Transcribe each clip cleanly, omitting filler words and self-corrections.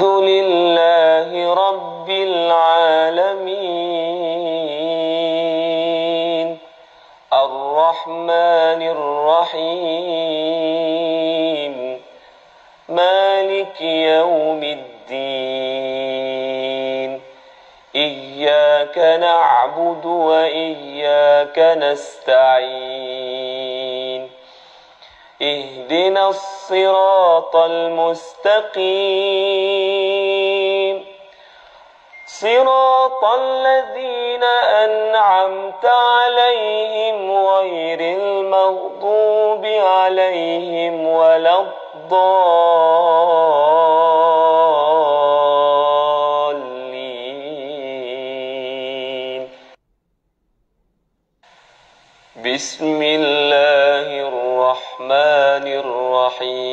لله رب العالمين الرحمن الرحيم مالك يوم الدين إياك نعبد وإياك نستعين اهدنا الصراط المستقيم صراط الذين أنعمت عليهم غير المغضوب عليهم ولا الضالين بسم الله الرحمن الرحيم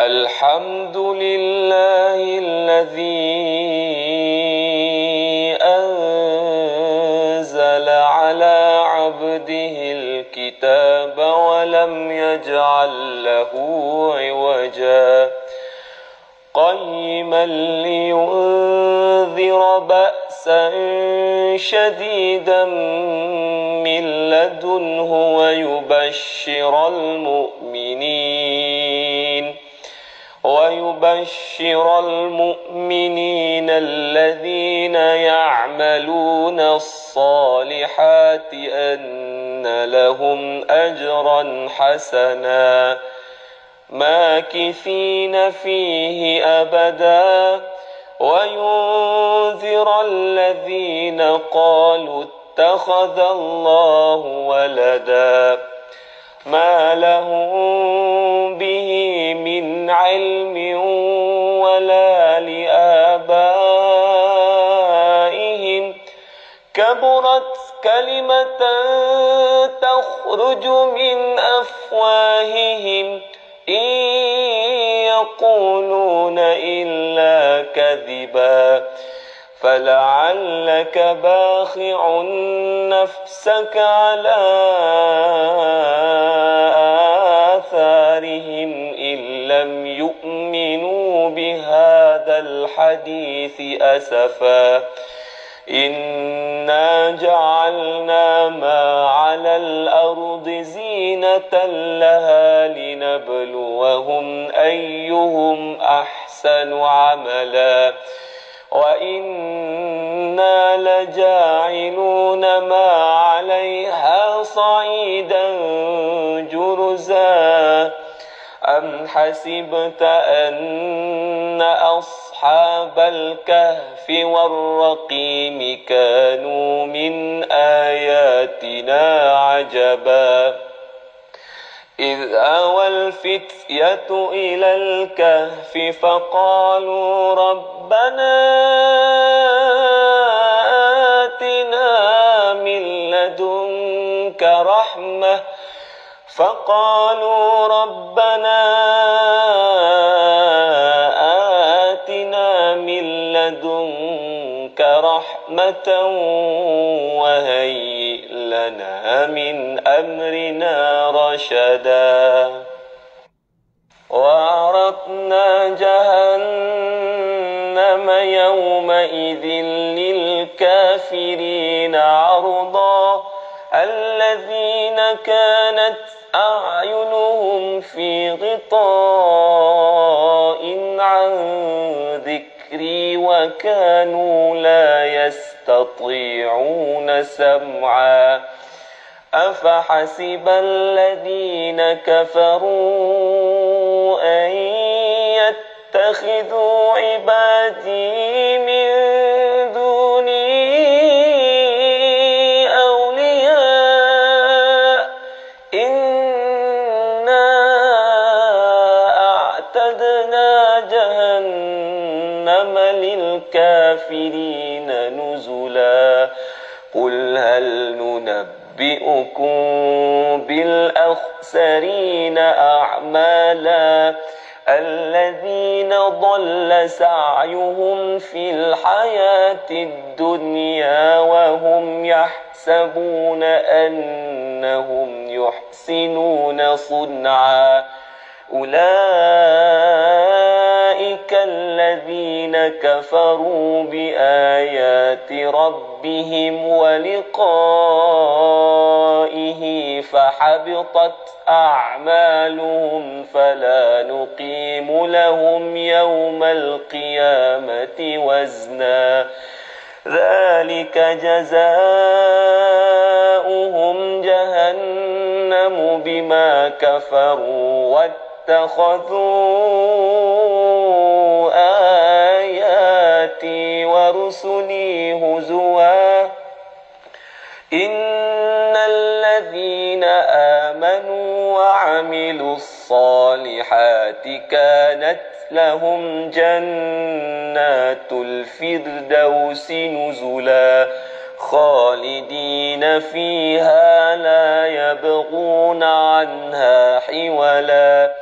الحمد لله الذي أنزل على عبده الكتاب ولم يجعل له عوجا قيما لينذر بأسا شديدا من لدنه ويبشر المؤمنين الذين يعملون الصالحات أن لهم أجرا حسنا ماكثين فيه أبدا وينذر الذين قالوا اتخذ الله ولدا ما لهم به من علم ولا لآبائهم كبرت كلمة تخرج من أفواههم إن يقولون إلا كذبا فلعلك باخع نفسك على آثارهم إن لم يؤمنوا بهذا الحديث أسفا إنا جعلنا ما على الأرض زينة لها لنبلوهم أيهم أحسن عملا وإنا لجاعلون ما عليها صعيدا جرزا أم حسبت أن أصحاب الكهف والرقيم كانوا من آياتنا عجبا إذ أوى الفتية إلى الكهف فقالوا ربنا آتنا من لدنك رحمة وهيئ لنا من أمرنا رشدا وعرضنا جهنم يومئذ للكافرين عرضا الذين كانت أعينهم في غطاء عن ذكري وكانوا لا يستطيعون سمعا أفحسب الذين كفروا أن يتخذوا عبادي من دوني أولياء إنا أعتدنا جهنم للكافرين نزلا قل هل ننبئكم بالأخسرين أعمالا الذين ضل سعيهم في الحياة الدنيا وهم يحسبون أنهم يحسنون صنعا أولئك الذين كفروا بآيات ربهم ولقائه فحبطت أعمالهم فلا نقيم لهم يوم القيامة وزنا ذلك جزاؤهم جهنم بما كفروا واتخذوا آياتي ورسلي هزوا إن الذين آمنوا وعملوا الصالحات كانت لهم جنات الفردوس نزلا خالدين فيها لا يبغون عنها حولا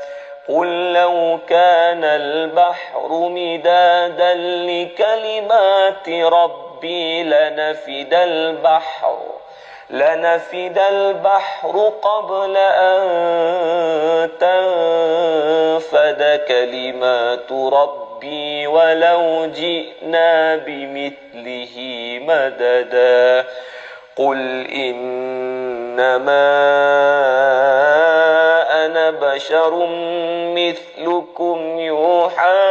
قل لو كان البحر مدادا لكلمات ربي لنفد البحر قبل أن تنفد كلمات ربي ولو جئنا بمثله مددا قل إنما أنا بشر مثلكم يوحى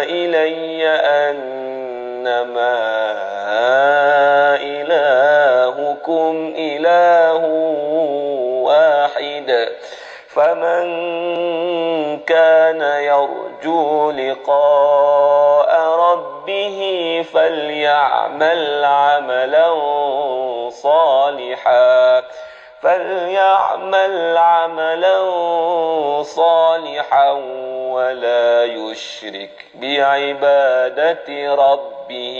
إلي أنما إلهكم إله واحد فمن كان يرجو لقاء ربه فليعمل عملا صالحا ولا يشرك بعبادة ربه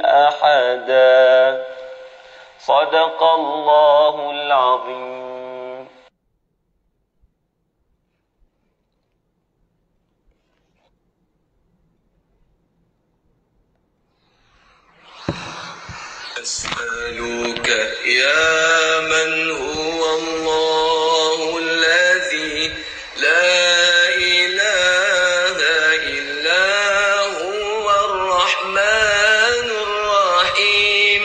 أحدا صدق الله العظيم. أسألك يا من هو الله الذي لا إله إلا هو الرحمن الرحيم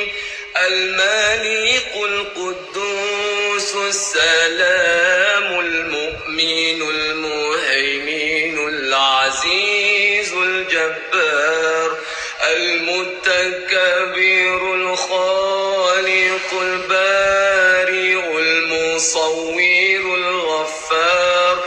الملك القدوس السلام المؤمن المهيمن العزيز الجبار المتكبر الخالق البارئ المصور الغفار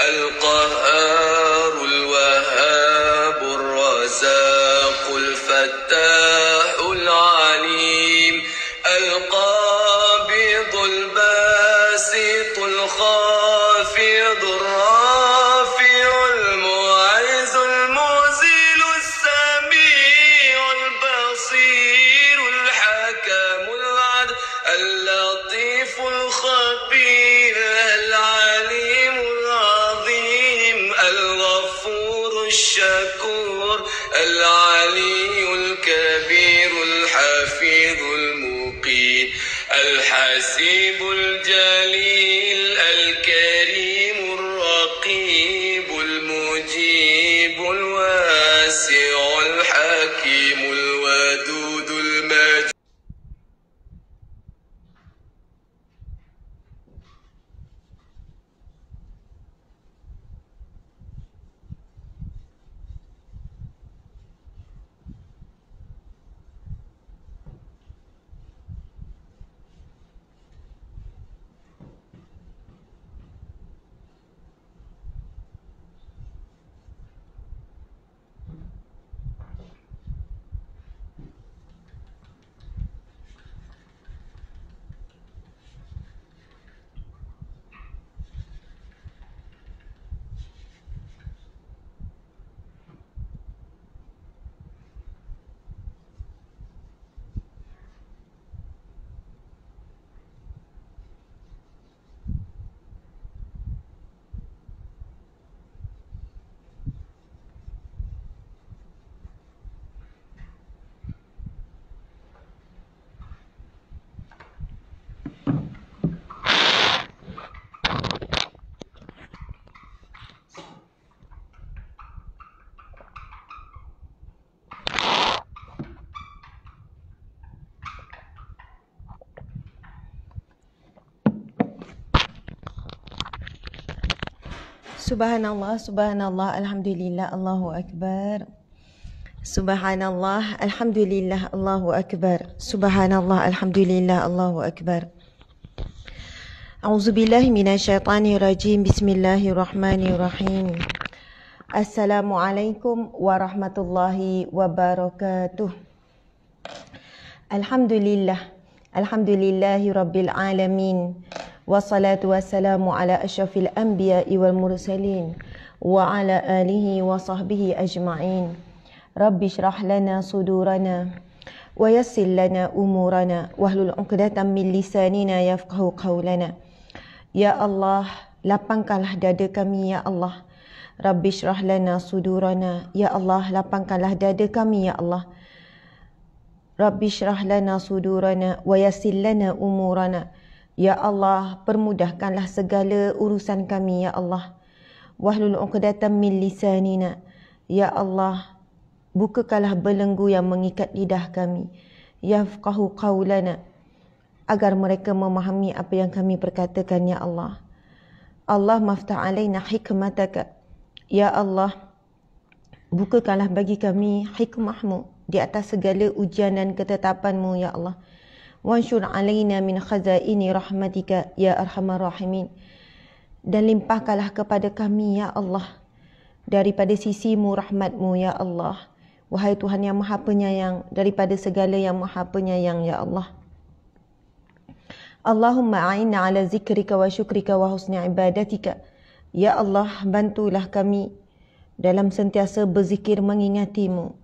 القهار الوهاب الرزاق الفتاح العليم القابض الباسط الخافض الرافع المعز المذل السميع البصير الحكم العدل اللطيف الخبير العليم العظيم الغفور الشكور العلي الكبير الحفيظ المقيم الحسيب الجليل الكريم الرقيب المجيب الواسع الحكيم الودود المجيد Subhanallah, subhanallah, alhamdulillah, Allahu akbar. Subhanallah, alhamdulillah, Allahu akbar. Subhanallah, alhamdulillah, Allahu akbar. A'udzubillahi minasyaitanirrajim. Bismillahirrahmanirrahim. Assalamualaikum warahmatullahi wabarakatuh. Alhamdulillah, alhamdulillahi rabbil alamin. Wassalatu wassalamu ala asyrafil anbiya'i wal mursalin wa ala alihi wa sahbihi ajma'in. Rabbi syrah lana sudurana wa yassir lana umurana wahlul 'uqdatam min lisanina yafqahu qawlana. Ya Allah, lapangkanlah dada kami ya Allah. Rabbi syrah lana sudurana. Ya Allah, lapangkanlah dada kami ya Allah. Rabbi syrah lana sudurana wa yassir lana umurana. Ya Allah, permudahkanlah segala urusan kami ya Allah. Wahlul 'uqdatam min lisanina. Ya Allah, bukakanlah belenggu yang mengikat lidah kami. Yafqahu qawlana, agar mereka memahami apa yang kami perkatakan ya Allah. Allah maftah alaina hikmataka. Ya Allah, bukakanlah bagi kami hikmahmu di atas segala ujian dan ketetapanmu ya Allah. Wansyur alaina min khazaini rahmatika ya arhamar rahimin. Dan limpahkanlah kepada kami ya Allah daripada sisimu rahmatmu ya Allah. Wahai Tuhan yang maha penyayang, daripada segala yang maha penyayang ya Allah. Allahumma a'inna ala zikrika wa syukrika wa husni ibadatika. Ya Allah, bantulah kami dalam sentiasa berzikir mengingatimu.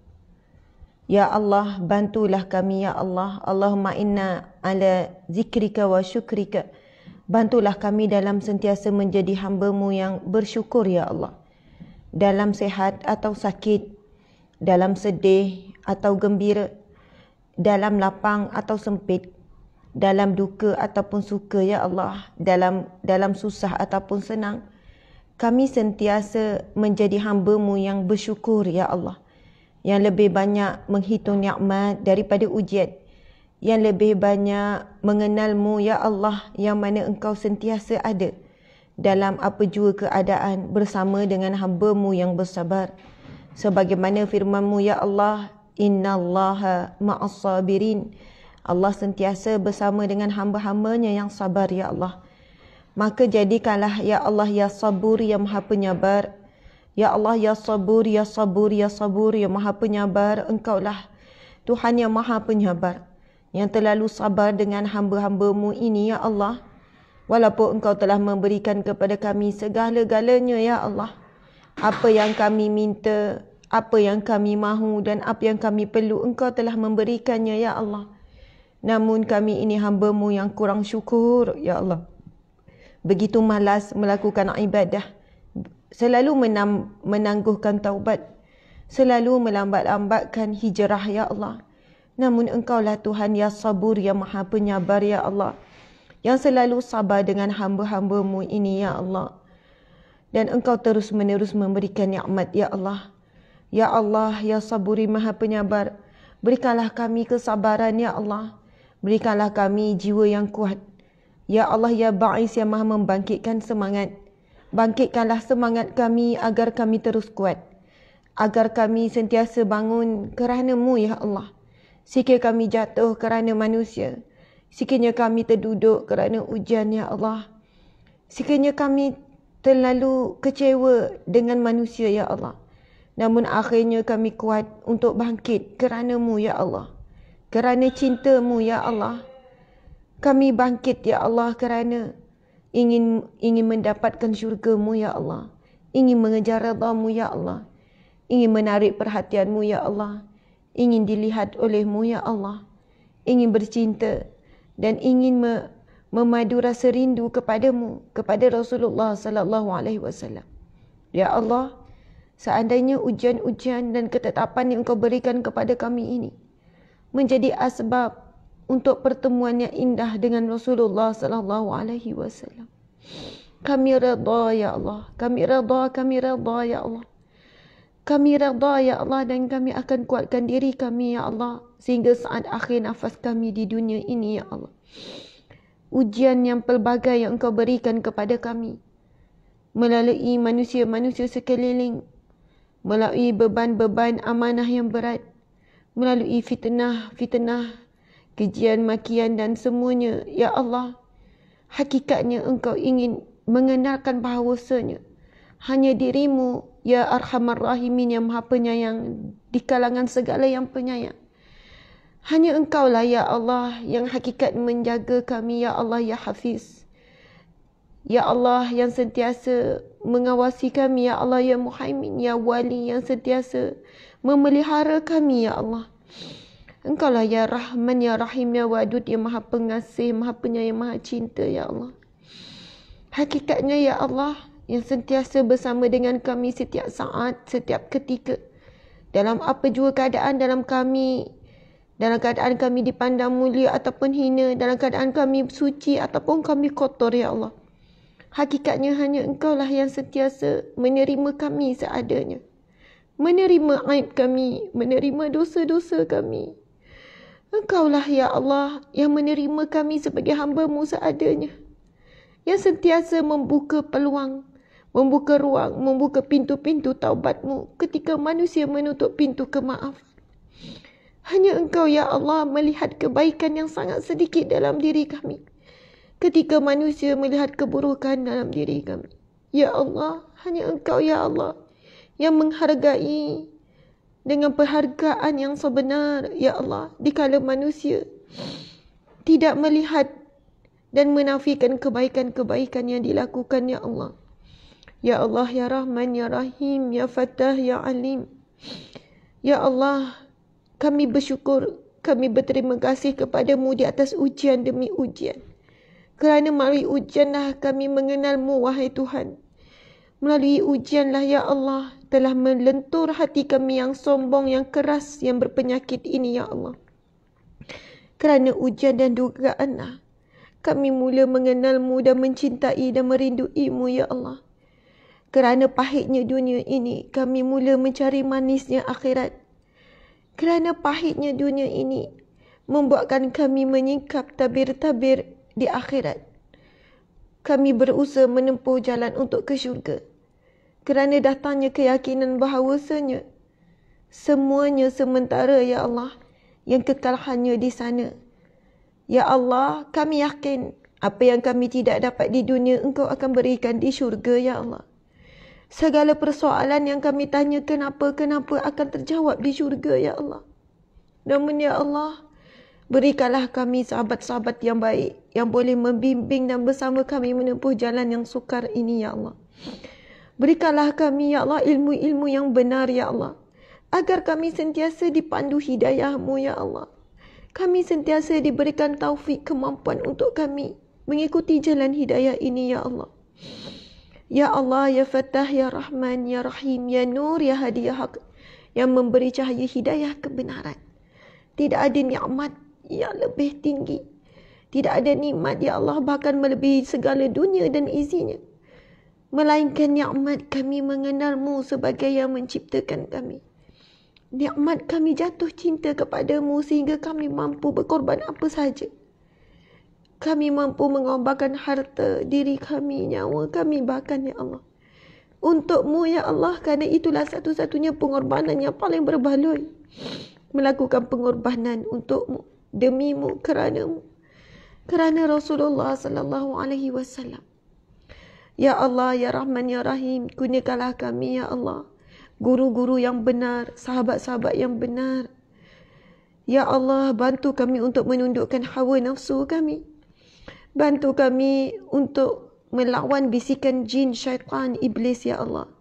Ya Allah, bantulah kami ya Allah. Allahumma inna ala zikrika wa syukrika. Bantulah kami dalam sentiasa menjadi hamba-Mu yang bersyukur ya Allah. Dalam sehat atau sakit, dalam sedih atau gembira, dalam lapang atau sempit, dalam duka ataupun suka ya Allah, dalam susah ataupun senang. Kami sentiasa menjadi hamba-Mu yang bersyukur ya Allah. Yang lebih banyak menghitung nikmat daripada ujian. Yang lebih banyak mengenal-Mu ya Allah, yang mana Engkau sentiasa ada dalam apa jua keadaan bersama dengan hamba-Mu yang bersabar. Sebagaimana firman-Mu ya Allah, innallaha ma'as sabirin. Allah sentiasa bersama dengan hamba-hambanya yang sabar ya Allah. Maka jadikanlah ya Allah ya sabur yang maha penyabar. Ya Allah ya sabur, ya sabur, ya sabur, ya maha penyabar. Engkaulah Tuhan yang maha penyabar, yang terlalu sabar dengan hamba-hamba-Mu ini ya Allah. Walaupun Engkau telah memberikan kepada kami segala-galanya ya Allah. Apa yang kami minta, apa yang kami mahu dan apa yang kami perlu, Engkau telah memberikannya ya Allah. Namun kami ini hamba-Mu yang kurang syukur ya Allah. Begitu malas melakukan ibadah, selalu menangguhkan taubat, selalu melambat-lambatkan hijrah ya Allah. Namun Engkaulah Tuhan ya sabur, yang maha penyabar ya Allah, yang selalu sabar dengan hamba-hamba-Mu ini ya Allah. Dan Engkau terus-menerus memberikan nikmat ya Allah. Ya Allah ya saburi maha penyabar, berikanlah kami kesabaran ya Allah. Berikanlah kami jiwa yang kuat. Ya Allah ya Ba'is, yang maha membangkitkan semangat. Bangkitkanlah semangat kami agar kami terus kuat. Agar kami sentiasa bangun kerana-Mu ya Allah. Sekiranya kami jatuh kerana manusia. Sekiranya kami terduduk kerana ujian ya Allah. Sekiranya kami terlalu kecewa dengan manusia ya Allah. Namun akhirnya kami kuat untuk bangkit kerana-Mu ya Allah. Kerana cinta-Mu ya Allah. Kami bangkit ya Allah kerana ingin mendapatkan syurga-Mu ya Allah. Ingin mengejar redha-Mu ya Allah. Ingin menarik perhatian-Mu ya Allah. Ingin dilihat oleh-Mu ya Allah. Ingin bercinta dan ingin memadu rasa rindu kepada-Mu, kepada Rasulullah sallallahu alaihi wasallam. Ya Allah, seandainya ujian-ujian dan ketetapan yang Engkau berikan kepada kami ini menjadi asbab untuk pertemuan yang indah dengan Rasulullah sallallahu alaihi wasallam, kami redha ya Allah. Kami redha ya Allah. Kami redha ya Allah, dan kami akan kuatkan diri kami ya Allah sehingga saat akhir nafas kami di dunia ini ya Allah. Ujian yang pelbagai yang Engkau berikan kepada kami melalui manusia-manusia sekeliling, melalui beban-beban amanah yang berat, melalui fitnah-fitnah, kejian, makian dan semuanya. Ya Allah, hakikatnya Engkau ingin mengenalkan bahawasanya hanya dirimu, Ya Arhamar Rahimin, yang Maha Penyayang di kalangan segala yang penyayang. Hanya Engkaulah Ya Allah yang hakikat menjaga kami, Ya Allah, Ya Hafiz. Ya Allah yang sentiasa mengawasi kami, Ya Allah, Ya Muhaimin, Ya Wali yang sentiasa memelihara kami, Ya Allah. Engkaulah Ya Rahman, Ya Rahim, Ya Wadud, yang Maha Pengasih, Maha Penyayang, Maha Cinta, Ya Allah. Hakikatnya Ya Allah yang sentiasa bersama dengan kami setiap saat, setiap ketika. Dalam apa jua keadaan dalam keadaan kami dipandang mulia ataupun hina, dalam keadaan kami suci ataupun kami kotor, Ya Allah. Hakikatnya hanya Engkaulah yang sentiasa menerima kami seadanya. Menerima aib kami, menerima dosa-dosa kami. Engkaulah Ya Allah yang menerima kami sebagai hamba-Mu seadanya. Yang sentiasa membuka peluang, membuka ruang, membuka pintu-pintu taubat-Mu ketika manusia menutup pintu kemaafan. Hanya Engkau Ya Allah melihat kebaikan yang sangat sedikit dalam diri kami ketika manusia melihat keburukan dalam diri kami. Ya Allah, hanya Engkau Ya Allah yang menghargai dengan penghargaan yang sebenar, Ya Allah, dikala manusia tidak melihat dan menafikan kebaikan-kebaikan yang dilakukan, Ya Allah. Ya Allah, Ya Rahman, Ya Rahim, Ya Fattah, Ya Alim. Ya Allah, kami bersyukur, kami berterima kasih kepada-Mu di atas ujian demi ujian. Kerana melalui ujianlah kami mengenal-Mu, wahai Tuhan. Melalui ujianlah, Ya Allah, telah melentur hati kami yang sombong, yang keras, yang berpenyakit ini, Ya Allah. Kerana ujian dan dugaanlah kami mula mengenal-Mu dan mencintai dan merindui-Mu, Ya Allah. Kerana pahitnya dunia ini, kami mula mencari manisnya akhirat. Kerana pahitnya dunia ini membuatkan kami menyingkap tabir-tabir di akhirat. Kami berusaha menempuh jalan untuk ke syurga. Kerana datangnya keyakinan bahawasanya semuanya sementara, Ya Allah, yang kekal hanya di sana. Ya Allah, kami yakin apa yang kami tidak dapat di dunia Engkau akan berikan di syurga, Ya Allah. Segala persoalan yang kami tanya kenapa akan terjawab di syurga, Ya Allah. Namun Ya Allah, berikanlah kami sahabat-sahabat yang baik yang boleh membimbing dan bersama kami menempuh jalan yang sukar ini, Ya Allah. Berikanlah kami, Ya Allah, ilmu-ilmu yang benar, Ya Allah, agar kami sentiasa dipandu hidayah-Mu, Ya Allah. Kami sentiasa diberikan taufik, kemampuan untuk kami mengikuti jalan hidayah ini, Ya Allah. Ya Allah, Ya Fattah, Ya Rahman, Ya Rahim, Ya Nur, Ya Hadi, Ya Haq, yang memberi cahaya hidayah kebenaran. Tidak ada nikmat yang lebih tinggi. Tidak ada nikmat, Ya Allah, bahkan melebihi segala dunia dan isinya. Melainkan nikmat kami mengenal-Mu sebagai yang menciptakan kami. Nikmat kami jatuh cinta kepada-Mu sehingga kami mampu berkorban apa sahaja. Kami mampu mengorbankan harta, diri kami, nyawa kami bahkan, Ya Allah. Untuk-Mu, Ya Allah, kerana itulah satu-satunya pengorbanan yang paling berbaloi. Melakukan pengorbanan untuk-Mu, demi-Mu, kerana-Mu. Kerana Rasulullah sallallahu alaihi wasallam. Ya Allah, Ya Rahman, Ya Rahim, kurniakanlah kami, Ya Allah, guru-guru yang benar, sahabat-sahabat yang benar. Ya Allah, bantu kami untuk menundukkan hawa nafsu kami. Bantu kami untuk melawan bisikan jin, syaitan, iblis, Ya Allah.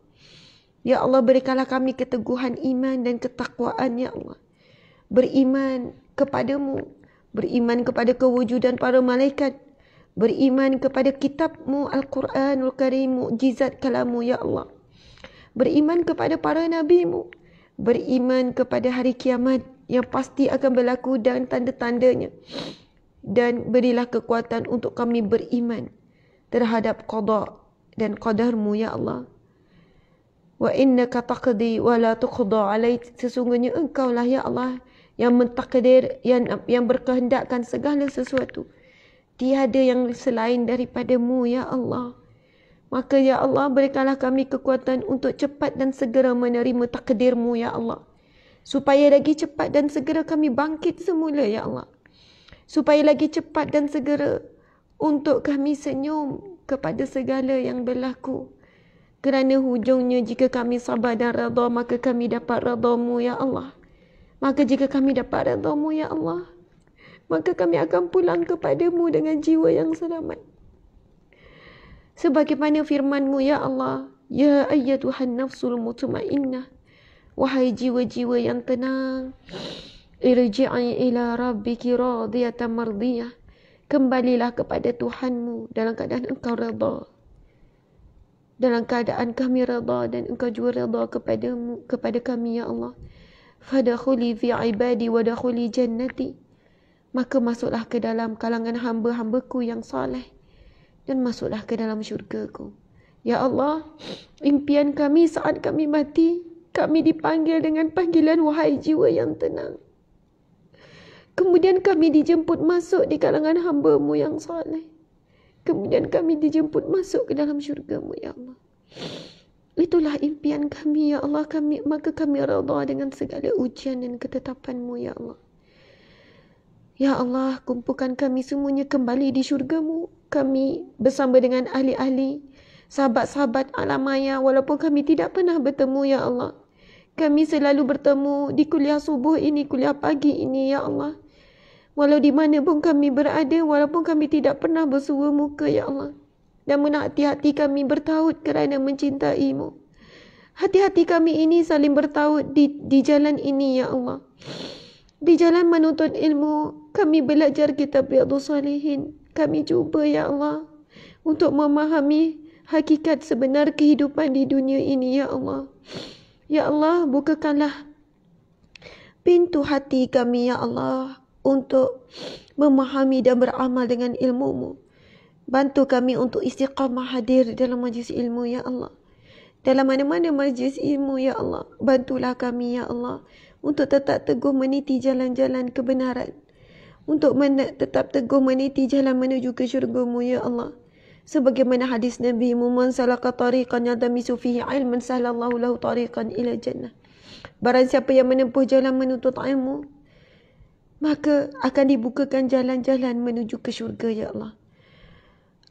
Ya Allah, berikanlah kami keteguhan iman dan ketakwaan, Ya Allah. Beriman kepada-Mu, beriman kepada kewujudan para malaikat, beriman kepada kitab-Mu, Al-Quranul Karim, mukjizat kalam-Mu, Ya Allah. Beriman kepada para nabi-Mu, beriman kepada hari kiamat yang pasti akan berlaku dan tanda-tandanya. Dan berilah kekuatan untuk kami beriman terhadap qada dan qadar-Mu, Ya Allah. Wa innaka taqdi wa la tuqda alaik. Sesungguhnya Engkaulah, Ya Allah, yang mentakdir, yang berkehendakkan segala sesuatu. Tiada yang selain daripada-Mu, Ya Allah. Maka ya Allah, berikanlah kami kekuatan untuk cepat dan segera menerima takdir-Mu ya Allah. Supaya lagi cepat dan segera kami bangkit semula ya Allah. Supaya lagi cepat dan segera untuk kami senyum kepada segala yang berlaku. Kerana hujungnya jika kami sabar dan redha, maka kami dapat redha-Mu ya Allah. Maka jika kami dapat redha-Mu ya Allah, maka kami akan pulang kepada-Mu dengan jiwa yang selamat. Sebagaimana firman-Mu ya Allah, ya ayyatuhan nafsul mutmainnah, wahai jiwa-jiwa yang tenang, irji'i ila rabbiki radiyatan mardiyah, kembalilah kepada Tuhanmu dalam keadaan engkau redha. Dalam keadaan kami redha dan engkau juga redha kepada kami ya Allah. Fadakhuli fi ibadi wa dakhuli jannati, maka masuklah ke dalam kalangan hamba-hambaku yang saleh dan masuklah ke dalam syurga-Ku. Ya Allah, impian kami saat kami mati, kami dipanggil dengan panggilan wahai jiwa yang tenang. Kemudian kami dijemput masuk di kalangan hamba-Mu yang saleh. Kemudian kami dijemput masuk ke dalam syurga-Mu ya Allah. Itulah impian kami ya Allah, maka kami redha dengan segala ujian dan ketetapan-Mu ya Allah. Ya Allah, kumpulkan kami semuanya kembali di syurga-Mu. Kami bersama dengan ahli-ahli, sahabat-sahabat alam maya, walaupun kami tidak pernah bertemu ya Allah. Kami selalu bertemu di kuliah subuh ini, kuliah pagi ini ya Allah. Walau di mana pun kami berada, walaupun kami tidak pernah bersua muka ya Allah. Namun hati-hati kami bertaut kerana mencintai-Mu. Hati-hati kami ini saling bertaut di jalan ini ya Allah. Di jalan menuntut ilmu, kami belajar kitab Riyadhus Shalihin. Kami cuba ya Allah untuk memahami hakikat sebenar kehidupan di dunia ini ya Allah. Ya Allah, bukakanlah pintu hati kami ya Allah untuk memahami dan beramal dengan ilmu-Mu. Bantu kami untuk istiqamah hadir dalam majlis ilmu ya Allah. Dalam mana-mana majlis ilmu ya Allah, bantulah kami ya Allah untuk tetap teguh meniti jalan-jalan kebenaran. Untuk tetap teguh meniti jalan menuju ke syurga-Mu ya Allah. Sebagaimana hadis Nabi, man salaka tariqan yaltamisu fihi ilman sahhalallahu lahu tariqan ila jannah. Barang siapa yang menempuh jalan menuntut ilmu, maka akan dibukakan jalan-jalan menuju ke syurga ya Allah.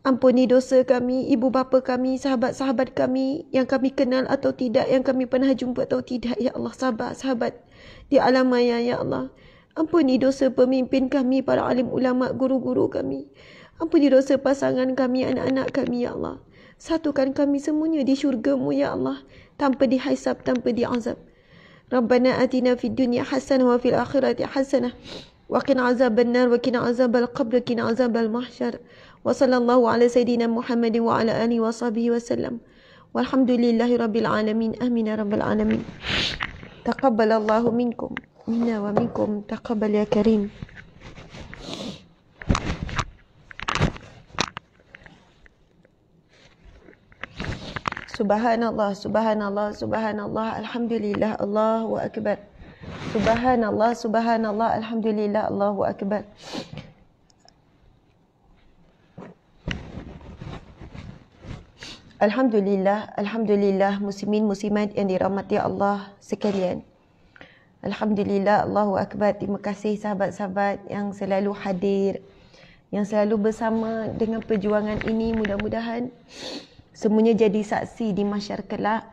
Ampuni dosa kami, ibu bapa kami, sahabat-sahabat kami yang kami kenal atau tidak, yang kami pernah jumpa atau tidak ya Allah. Sahabat-sahabat di alam maya ya Allah. Ampuni dosa pemimpin kami, para alim ulama, guru-guru kami. Ampuni dosa pasangan kami, anak-anak kami ya Allah. Satukan kami semuanya di syurga-Mu ya Allah, tanpa dihisab, tanpa diazab. Rabbana atina fid dunya hasanah wa fil akhirati hasanah wa qina azabannar wa qina azabal qabr, qina azabal mahsyar. Wa sallallahu ala sayyidina Muhammadin wa ala alihi wa sahbihi wa sallam. Walhamdulillahi rabbil alamin. Amin ya rabbal alamin. Taqabbalallahu minkum minna wa minkum, taqabbal ya karim. Subhanallah, subhanallah, subhanallah, alhamdulillah, Allahu akbar. Subhanallah, subhanallah, alhamdulillah, Allahu akbar. Alhamdulillah, alhamdulillah, muslimin muslimat yang dirahmati Allah sekalian. Alhamdulillah, Allahu akbar. Terima kasih sahabat-sahabat yang selalu hadir, yang selalu bersama dengan perjuangan ini. Mudah-mudahan semuanya jadi saksi di mahsyar kelak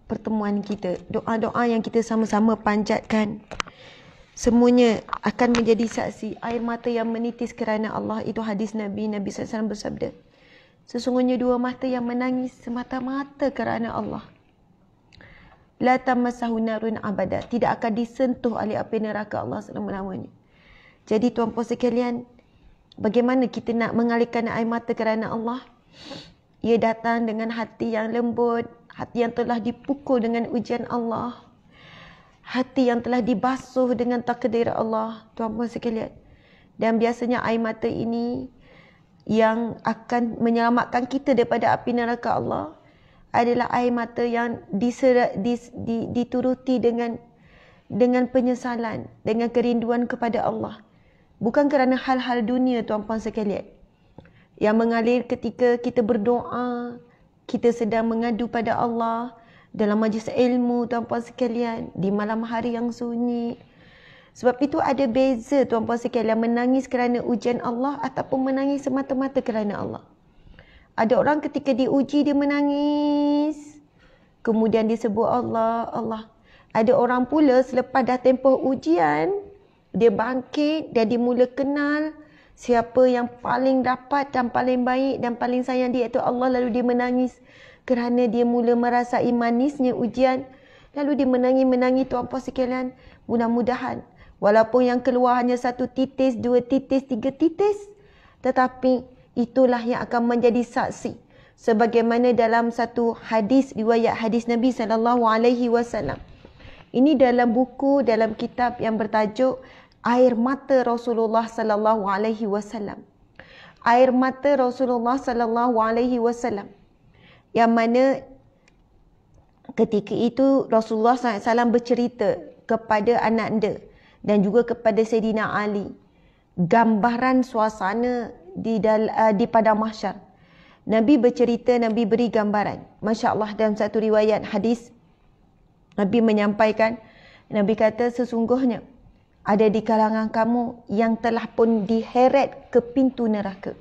pertemuan kita. Doa-doa yang kita sama-sama panjatkan, semuanya akan menjadi saksi. Air mata yang menitis kerana Allah, itu hadis Nabi SAW bersabda, sesungguhnya dua mata yang menangis semata-mata kerana Allah, la tamassahu narun abada, tidak akan disentuh oleh api neraka Allah selama-lamanya. Jadi tuan-puan sekalian, bagaimana kita nak mengalirkan air mata kerana Allah? Ia datang dengan hati yang lembut, hati yang telah dipukul dengan ujian Allah, hati yang telah dibasuh dengan takdir Allah, tuan-puan sekalian. Dan biasanya air mata ini yang akan menyelamatkan kita daripada api neraka Allah adalah air mata yang dituruti dengan penyesalan, dengan kerinduan kepada Allah. Bukan kerana hal-hal dunia tuan-puan sekalian. yang mengalir ketika kita berdoa, kita sedang mengadu pada Allah dalam majlis ilmu, tuan-puan sekalian, di malam hari yang sunyi. Sebab itu ada beza, tuan-puan sekalian, menangis kerana ujian Allah ataupun menangis semata-mata kerana Allah. Ada orang ketika diuji dia menangis, kemudian dia sebut Allah, Allah. Ada orang pula selepas dah tempoh ujian, dia bangkit dan dia mula kenal siapa yang paling dapat dan paling baik dan paling sayang dia, iaitu Allah. Lalu dia menangis kerana dia mula merasai manisnya ujian. Lalu dia menangis-menangis, tuan-puan sekalian. Mudah-mudahan walaupun yang keluar hanya 1 titis, 2 titis, 3 titis, tetapi itulah yang akan menjadi saksi. Sebagaimana dalam satu hadis, riwayat hadis Nabi SAW. Ini dalam buku, dalam kitab yang bertajuk Air Mata Rasulullah SAW. Air mata Rasulullah SAW. Yang mana ketika itu Rasulullah SAW bercerita kepada anak anda dan juga kepada Sayyidina Ali gambaran suasana di padang mahsyar. Nabi bercerita, Nabi beri gambaran. Masya Allah, dalam satu riwayat hadis Nabi menyampaikan, Nabi kata, sesungguhnya ada di kalangan kamu yang telah pun diheret ke pintu neraka.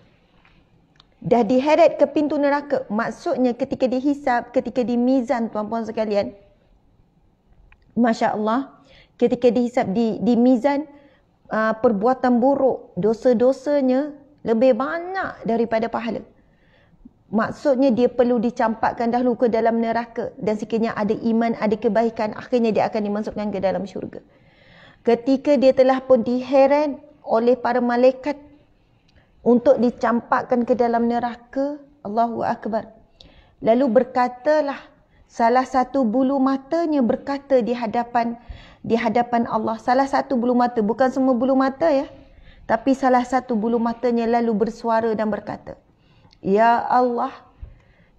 Dah diheret ke pintu neraka. Maksudnya ketika dihisap, ketika dimizan, tuan-puan sekalian. Masya Allah, ketika dihisap, dimizan, perbuatan buruk, dosa-dosanya lebih banyak daripada pahala. Maksudnya dia perlu dicampakkan dahulu ke dalam neraka. Dan sekiranya ada iman, ada kebaikan, akhirnya dia akan dimasukkan ke dalam syurga. Ketika dia telah pun diheret oleh para malaikat untuk dicampakkan ke dalam neraka, Allahu Akbar. Lalu berkatalah salah satu bulu matanya berkata di hadapan Allah. Salah satu bulu mata, bukan semua bulu mata ya. Tapi salah satu bulu matanya lalu bersuara dan berkata, Ya Allah,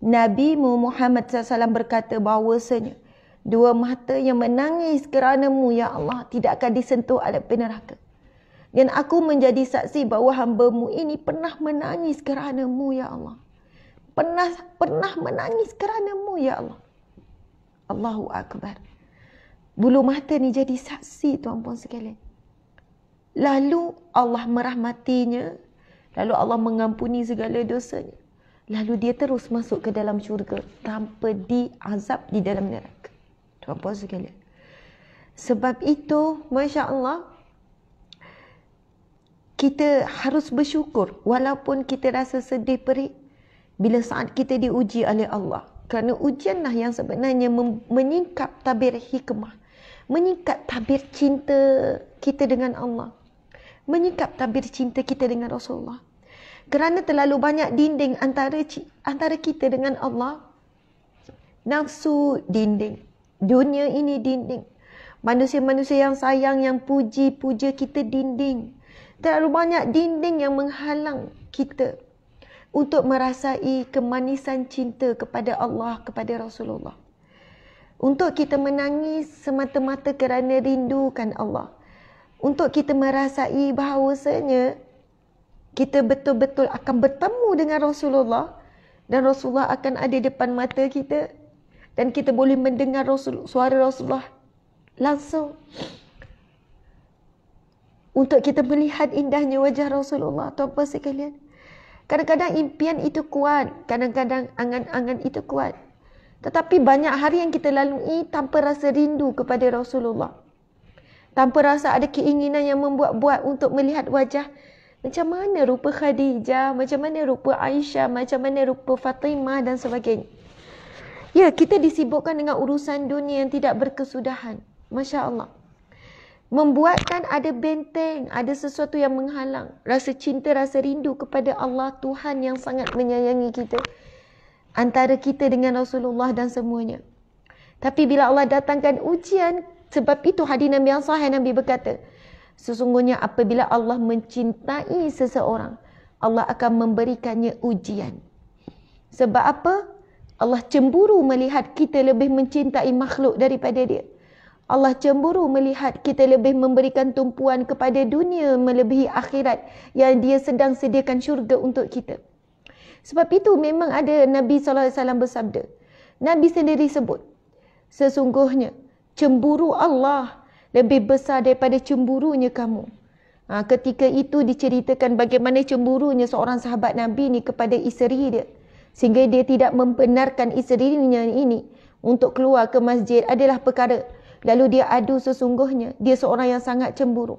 Nabi-Mu Muhammad SAW berkata bahawasanya dua mata yang menangis kerana-Mu, Ya Allah, tidak akan disentuh oleh api neraka. Dan aku menjadi saksi bahawa hamba-Mu ini pernah menangis kerana-Mu, Ya Allah. Pernah menangis kerana-Mu, Ya Allah. Allahu Akbar. Bulu mata ni jadi saksi, tuan-puan sekalian. Lalu Allah merahmatinya. Lalu Allah mengampuni segala dosanya. Lalu dia terus masuk ke dalam syurga tanpa diazab di dalam neraka. Tuan-puan sekalian. Sebab itu, Masya Allah, kita harus bersyukur walaupun kita rasa sedih perih bila saat kita diuji oleh Allah. Kerana ujianlah yang sebenarnya menyingkap tabir hikmah. Menyingkap tabir cinta kita dengan Allah. Menyingkap tabir cinta kita dengan Rasulullah. Kerana terlalu banyak dinding antara kita dengan Allah. Nafsu dinding. Dunia ini dinding. Manusia-manusia yang sayang, yang puja kita dinding. Terlalu banyak dinding yang menghalang kita untuk merasai kemanisan cinta kepada Allah, kepada Rasulullah. Untuk kita menangis semata-mata kerana rindukan Allah. Untuk kita merasai bahawasanya kita betul-betul akan bertemu dengan Rasulullah dan Rasulullah akan ada depan mata kita dan kita boleh mendengar suara Rasulullah langsung. Untuk kita melihat indahnya wajah Rasulullah, tuan-puan sekalian. Kadang-kadang impian itu kuat, kadang-kadang angan-angan itu kuat. Tetapi banyak hari yang kita lalui tanpa rasa rindu kepada Rasulullah. Tanpa rasa ada keinginan yang membuat-buat untuk melihat wajah. Macam mana rupa Khadijah, macam mana rupa Aisyah, macam mana rupa Fatimah dan sebagainya. Ya, kita disibukkan dengan urusan dunia yang tidak berkesudahan. Masya Allah. Membuatkan ada benteng, ada sesuatu yang menghalang. Rasa cinta, rasa rindu kepada Allah, Tuhan yang sangat menyayangi kita. Antara kita dengan Rasulullah dan semuanya. Tapi bila Allah datangkan ujian, sebab itu hadis Nabi yang sahih, Nabi berkata, sesungguhnya apabila Allah mencintai seseorang, Allah akan memberikannya ujian. Sebab apa? Allah cemburu melihat kita lebih mencintai makhluk daripada dia. Allah cemburu melihat kita lebih memberikan tumpuan kepada dunia melebihi akhirat yang dia sedang sediakan syurga untuk kita. Sebab itu memang ada Nabi SAW bersabda. Nabi sendiri sebut, sesungguhnya cemburu Allah lebih besar daripada cemburunya kamu. Ketika itu diceritakan bagaimana cemburunya seorang sahabat Nabi ni kepada isteri dia. Sehingga dia tidak membenarkan isterinya ini untuk keluar ke masjid adalah perkara. Lalu dia adu sesungguhnya dia seorang yang sangat cemburu.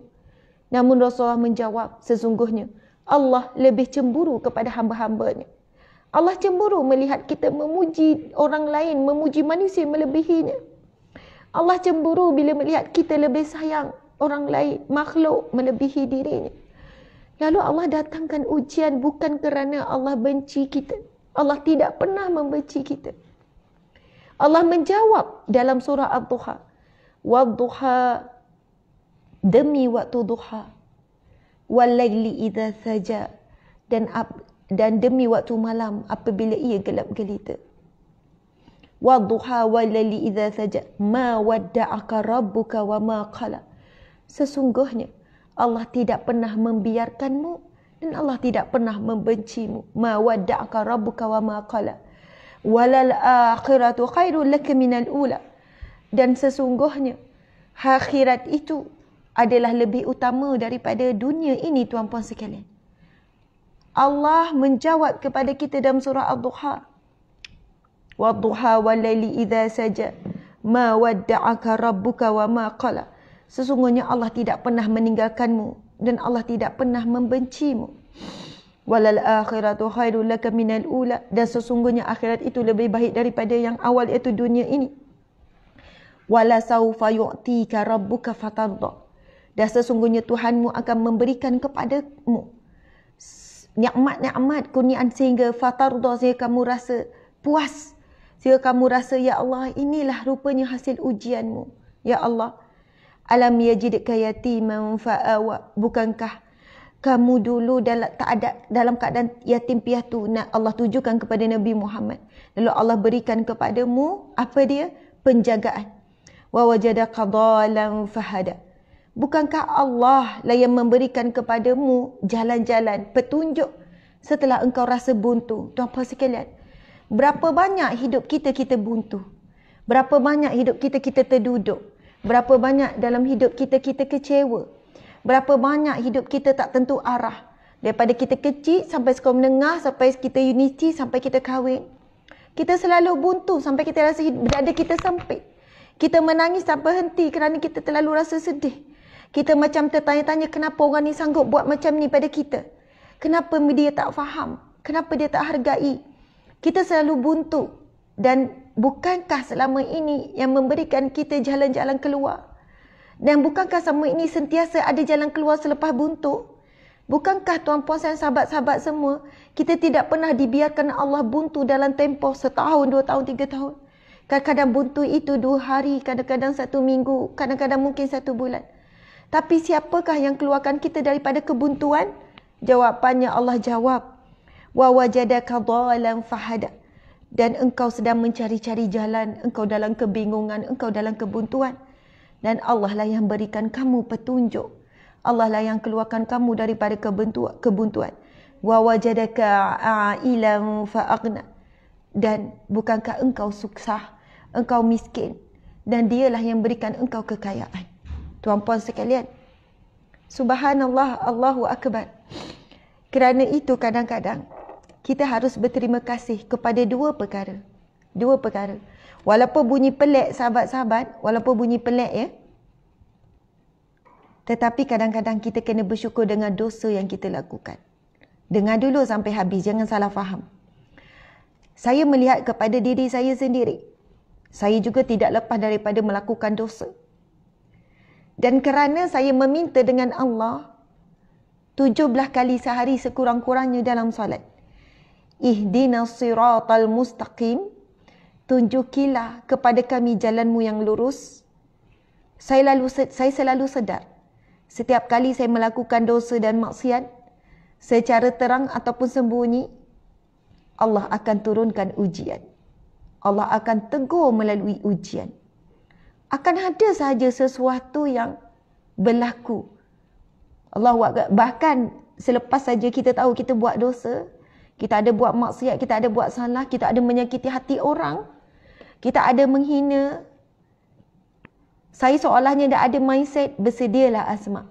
Namun Rasulullah menjawab, sesungguhnya Allah lebih cemburu kepada hamba-hambanya. Allah cemburu melihat kita memuji orang lain, memuji manusia melebihinya. Allah cemburu bila melihat kita lebih sayang orang lain, makhluk melebihi dirinya. Lalu Allah datangkan ujian bukan kerana Allah benci kita. Allah tidak pernah membenci kita. Allah menjawab dalam surah Ad-Duha. Wad-duha, demi waktu duha. Wal-laili idza saja, dan demi waktu malam apabila ia gelap gelita. Wad-duha wal-laili idza saja, ma wadda'aka rabbuka wa ma qala. Sesungguhnya Allah tidak pernah membiarkanmu dan Allah tidak pernah membencimu. Ma wadda'aka rabbuka wa ma qala. Walal akhiratu khairul laka minal ula. Dan sesungguhnya akhirat itu adalah lebih utama daripada dunia ini, tuan-puan sekalian. Allah menjawab kepada kita dalam surah Ad-Duha. Wad-duha wal-laili idza saja, ma wadda'aka rabbuka wa ma qala. Sesungguhnya Allah tidak pernah meninggalkanmu dan Allah tidak pernah membencimu. Walal akhiratu khairul laka minal ula. Dan sesungguhnya akhirat itu lebih baik daripada yang awal, iaitu dunia ini. Wala saufa yu'tika rabbuka fatarda. Dan sesungguhnya Tuhanmu akan memberikan kepadamu nikmat-nikmat, kurniaan sehingga fatarda, sehingga kamu rasa puas, sehingga kamu rasa, ya Allah, inilah rupanya hasil ujianmu. Ya Allah, alam yajidka yatiman fa'awa. Bukankah kamu dulu dalam keadaan yatim piatu? Allah tujukan kepada Nabi Muhammad. Lalu Allah berikan kepadamu apa dia? Penjagaan. Wa wajadaka dhalan fahada. Bukankah Allah lah yang memberikan kepadamu jalan-jalan, petunjuk setelah engkau rasa buntu? Tuan-puan sekalian, berapa banyak hidup kita buntu? Berapa banyak hidup kita terduduk? Berapa banyak dalam hidup kita kecewa? Berapa banyak hidup kita tak tentu arah? Daripada kita kecil sampai sekolah menengah, sampai kita universiti, sampai kita kahwin. Kita selalu buntu sampai kita rasa dada kita sempit. Kita menangis tak berhenti kerana kita terlalu rasa sedih. Kita macam tertanya-tanya kenapa orang ni sanggup buat macam ni pada kita. Kenapa dia tak faham? Kenapa dia tak hargai? Kita selalu buntu. Dan bukankah selama ini yang memberikan kita jalan-jalan keluar? Dan bukankah selama ini sentiasa ada jalan keluar selepas buntu? Bukankah tuan-puan dan sahabat-sahabat semua, kita tidak pernah dibiarkan Allah buntu dalam tempoh setahun, 2 tahun, 3 tahun. Kadang-kadang buntu itu 2 hari, kadang-kadang 1 minggu, kadang-kadang mungkin 1 bulan. Tapi siapakah yang keluarkan kita daripada kebuntuan? Jawapannya Allah jawab, wa wajadaka dhalan fahada. Dan engkau sedang mencari-cari jalan, engkau dalam kebingungan, engkau dalam kebuntuan. Dan Allah lah yang berikan kamu petunjuk. Allah lah yang keluarkan kamu daripada kebuntuan. Wa wajadaka a'ilan fa'aghna. Dan bukankah engkau susah, engkau miskin, dan dialah yang berikan engkau kekayaan. Tuan-puan sekalian, subhanallah, Allahu Akbar. Kerana itu kadang-kadang kita harus berterima kasih kepada 2 perkara. 2 perkara. Walaupun bunyi pelik, sahabat-sahabat, walaupun bunyi pelik ya, tetapi kadang-kadang kita kena bersyukur dengan dosa yang kita lakukan. Dengar dulu sampai habis, jangan salah faham. Saya melihat kepada diri saya sendiri. Saya juga tidak lepas daripada melakukan dosa. Dan kerana saya meminta dengan Allah 17 kali sehari sekurang-kurangnya dalam solat. Ihdinas siratal mustaqim. Tunjukilah kepada kami jalanmu yang lurus. Saya selalu sedar. Setiap kali saya melakukan dosa dan maksiat, secara terang ataupun sembunyi, Allah akan turunkan ujian. Allah akan tegur melalui ujian. Akan ada sahaja sesuatu yang berlaku. Bahkan selepas saja kita tahu kita buat dosa, Kita ada buat maksiat, kita ada buat salah, kita ada menyakiti hati orang, kita ada menghina. Saya seolahnya dah ada mindset, bersedialah Asma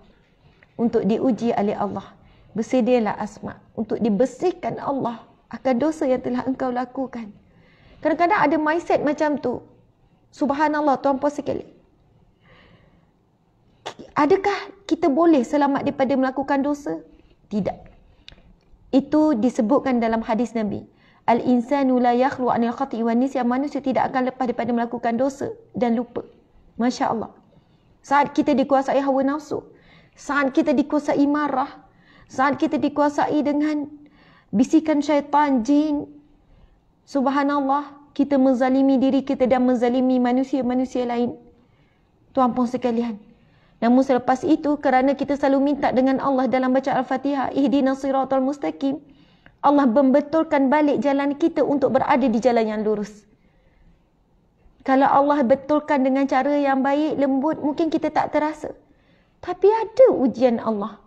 untuk diuji oleh Allah. Bersedialah Asma untuk dibersihkan Allah akan dosa yang telah engkau lakukan. Kadang-kadang ada mindset macam tu. Subhanallah, tuan-puan sekalian. Adakah kita boleh selamat daripada melakukan dosa? Tidak. Itu disebutkan dalam hadis Nabi. Al-insanu la yakhlu anil khati' wan nisyan. Manusia tidak akan lepas daripada melakukan dosa dan lupa. Masya Allah. Saat kita dikuasai hawa nafsu, saat kita dikuasai marah, saat kita dikuasai dengan bisikan syaitan, jin, subhanallah, kita menzalimi diri kita dan menzalimi manusia-manusia lain. Tuan-puan sekalian. Namun selepas itu, kerana kita selalu minta dengan Allah dalam baca Al-Fatihah, ihdinas siratal mustaqim, Allah membetulkan balik jalan kita untuk berada di jalan yang lurus. Kalau Allah betulkan dengan cara yang baik, lembut, mungkin kita tak terasa. Tapi ada ujian Allah.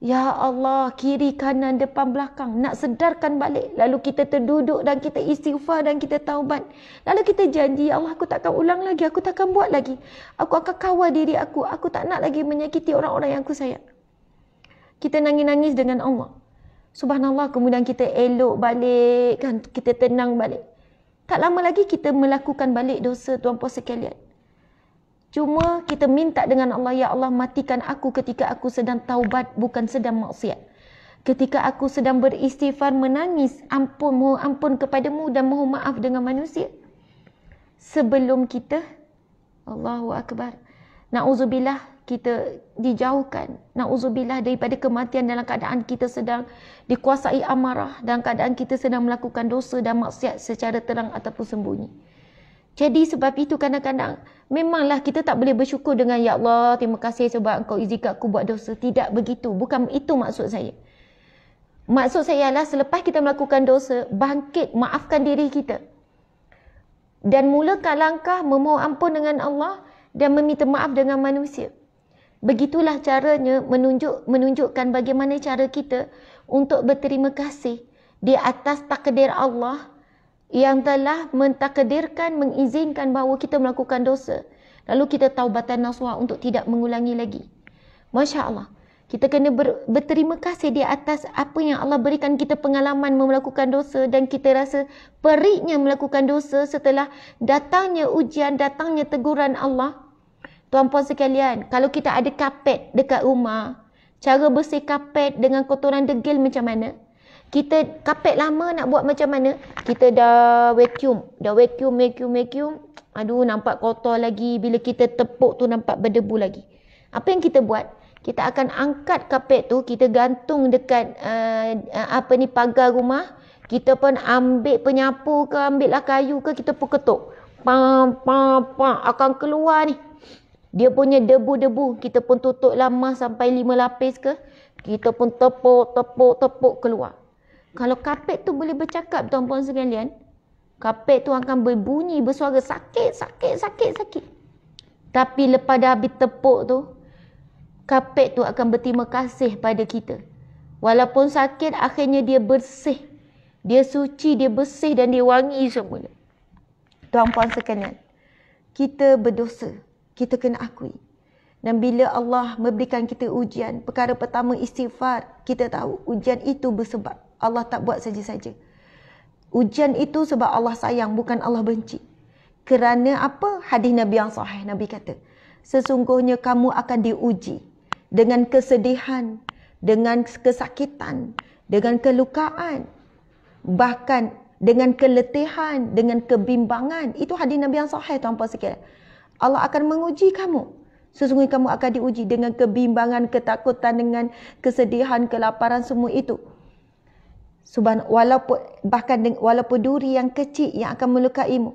Ya Allah, kiri, kanan, depan, belakang. Nak sedarkan balik. Lalu kita terduduk dan kita istighfar dan kita taubat. Lalu kita janji, ya Allah, aku takkan ulang lagi. Aku takkan buat lagi. Aku akan kawal diri aku. Aku tak nak lagi menyakiti orang-orang yang aku sayang. Kita nangis-nangis dengan Allah. Subhanallah, kemudian kita elok balik. Kan? Kita tenang balik. Tak lama lagi kita melakukan balik dosa, tuan-puan sekalian. Cuma kita minta dengan Allah, ya Allah, matikan aku ketika aku sedang taubat, bukan sedang maksiat. Ketika aku sedang beristighfar, menangis, mohon ampun kepadamu dan mohon maaf dengan manusia. Sebelum kita, Allahu Akbar, na'udzubillah, kita dijauhkan. Na'udzubillah daripada kematian dalam keadaan kita sedang dikuasai amarah, dalam keadaan kita sedang melakukan dosa dan maksiat secara terang ataupun sembunyi. Jadi sebab itu kadang-kadang memanglah kita tak boleh bersyukur dengan, ya Allah, terima kasih sebab engkau izinkan aku buat dosa. Tidak begitu. Bukan itu maksud saya. Maksud saya adalah selepas kita melakukan dosa, bangkit, maafkan diri kita. Dan mulakan langkah memohon ampun dengan Allah dan meminta maaf dengan manusia. Begitulah caranya menunjukkan bagaimana cara kita untuk berterima kasih di atas takdir Allah yang telah mentakdirkan, mengizinkan bahawa kita melakukan dosa. Lalu kita taubatan nasuha untuk tidak mengulangi lagi. Masya Allah. Kita kena berterima kasih di atas apa yang Allah berikan kita pengalaman melakukan dosa dan kita rasa periknya melakukan dosa setelah datangnya ujian, datangnya teguran Allah. Tuan-puan sekalian, kalau kita ada kapet dekat rumah, cara bersih kapet dengan kotoran degil macam mana? Kita kapet lama nak buat macam mana? Kita dah vacuum. Aduh, nampak kotor lagi. Bila kita tepuk tu nampak berdebu lagi. Apa yang kita buat? Kita akan angkat kapet tu, kita gantung dekat pagar rumah. Kita pun ambil penyapu ke, ambil lah kayu ke, kita pun ketuk. Pam, akan keluar ni. Dia punya debu-debu. Kita pun tutup lama sampai 5 lapis ke. Kita pun tepuk keluar. Kalau kapet tu boleh bercakap, tuan-puan sekalian, kapet tu akan berbunyi, bersuara sakit. Tapi lepas dah habis tepuk tu, kapet tu akan berterima kasih pada kita. Walaupun sakit, akhirnya dia bersih. Dia suci, dia bersih dan dia wangi semula. Tuan-puan sekalian, kita berdosa. Kita kena akui. Dan bila Allah memberikan kita ujian, perkara pertama istighfar. Kita tahu ujian itu bersebab. Allah tak buat saja-saja. Ujian itu sebab Allah sayang, bukan Allah benci. Kerana apa? Hadis Nabi yang sahih. Nabi kata, sesungguhnya kamu akan diuji dengan kesedihan, dengan kesakitan, dengan kelukaan, bahkan dengan keletihan, dengan kebimbangan. Itu hadis Nabi yang sahih, tuan-puan sekalian. Allah akan menguji kamu. Sesungguhnya kamu akan diuji dengan kebimbangan, ketakutan, dengan kesedihan, kelaparan, semua itu. Walaupun duri yang kecil yang akan melukaimu,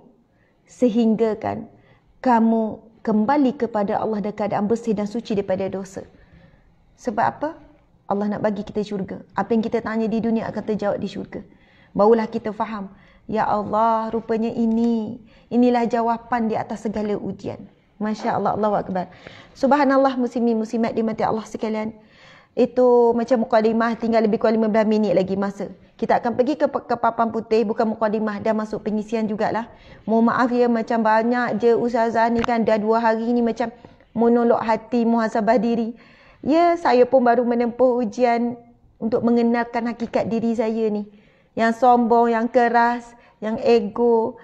sehingga kan kamu kembali kepada Allah dalam keadaan bersih dan suci daripada dosa. Sebab apa? Allah nak bagi kita syurga. Apa yang kita tanya di dunia akan terjawab di syurga. Barulah kita faham, ya Allah, rupanya inilah jawapan di atas segala ujian. Masya Allah, Allahu Akbar. Subhanallah, muslimin muslimat dimati Allah sekalian. Itu macam mukadimah, tinggal lebih kurang 15 minit lagi masa. Kita akan pergi ke papan putih, bukan mukadimah, dah masuk pengisian jugalah. Mohon maaf ya, macam banyak je ustazah ni kan, dah 2 hari ni macam monolog hati, muhasabah diri. Ya, saya pun baru menempuh ujian untuk mengenalkan hakikat diri saya ni. Yang sombong, yang keras, yang ego,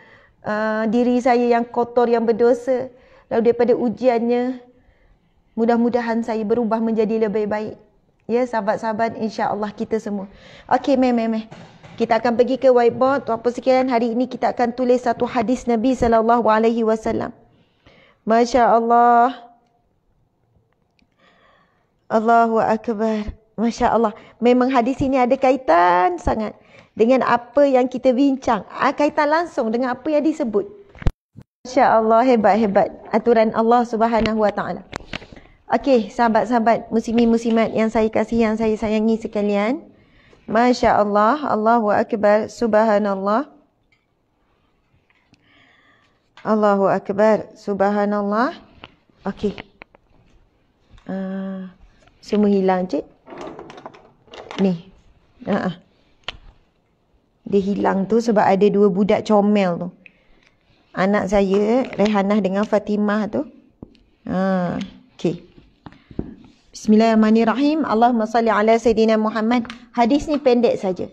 diri saya yang kotor, yang berdosa. Lalu daripada ujiannya, mudah-mudahan saya berubah menjadi lebih baik. Ya, sahabat-sahabat, insya-Allah kita semua. Okey, meh. Kita akan pergi ke whiteboard. Tuan-puan sekalian, hari ini kita akan tulis satu hadis Nabi SAW. Masya-Allah. Allahu Akbar. Masya-Allah. Memang hadis ini ada kaitan sangat dengan apa yang kita bincang. Kaitan langsung dengan apa yang disebut. Masya-Allah, hebat-hebat aturan Allah Subhanahu Wa Taala. Okey, sahabat-sahabat, muslimin-muslimat yang saya kasihi, yang saya sayangi sekalian. Masya Allah, Allahu Akbar, Subhanallah. Allahu Akbar, Subhanallah. Okey. Semua hilang, cik. Ni. Dia hilang tu sebab ada 2 budak comel tu. Anak saya, Rehanah dengan Fatimah tu. Okey. Bismillahirrahmanirrahim. Allahumma salli ala Sayyidina Muhammad. Hadis ni pendek saja.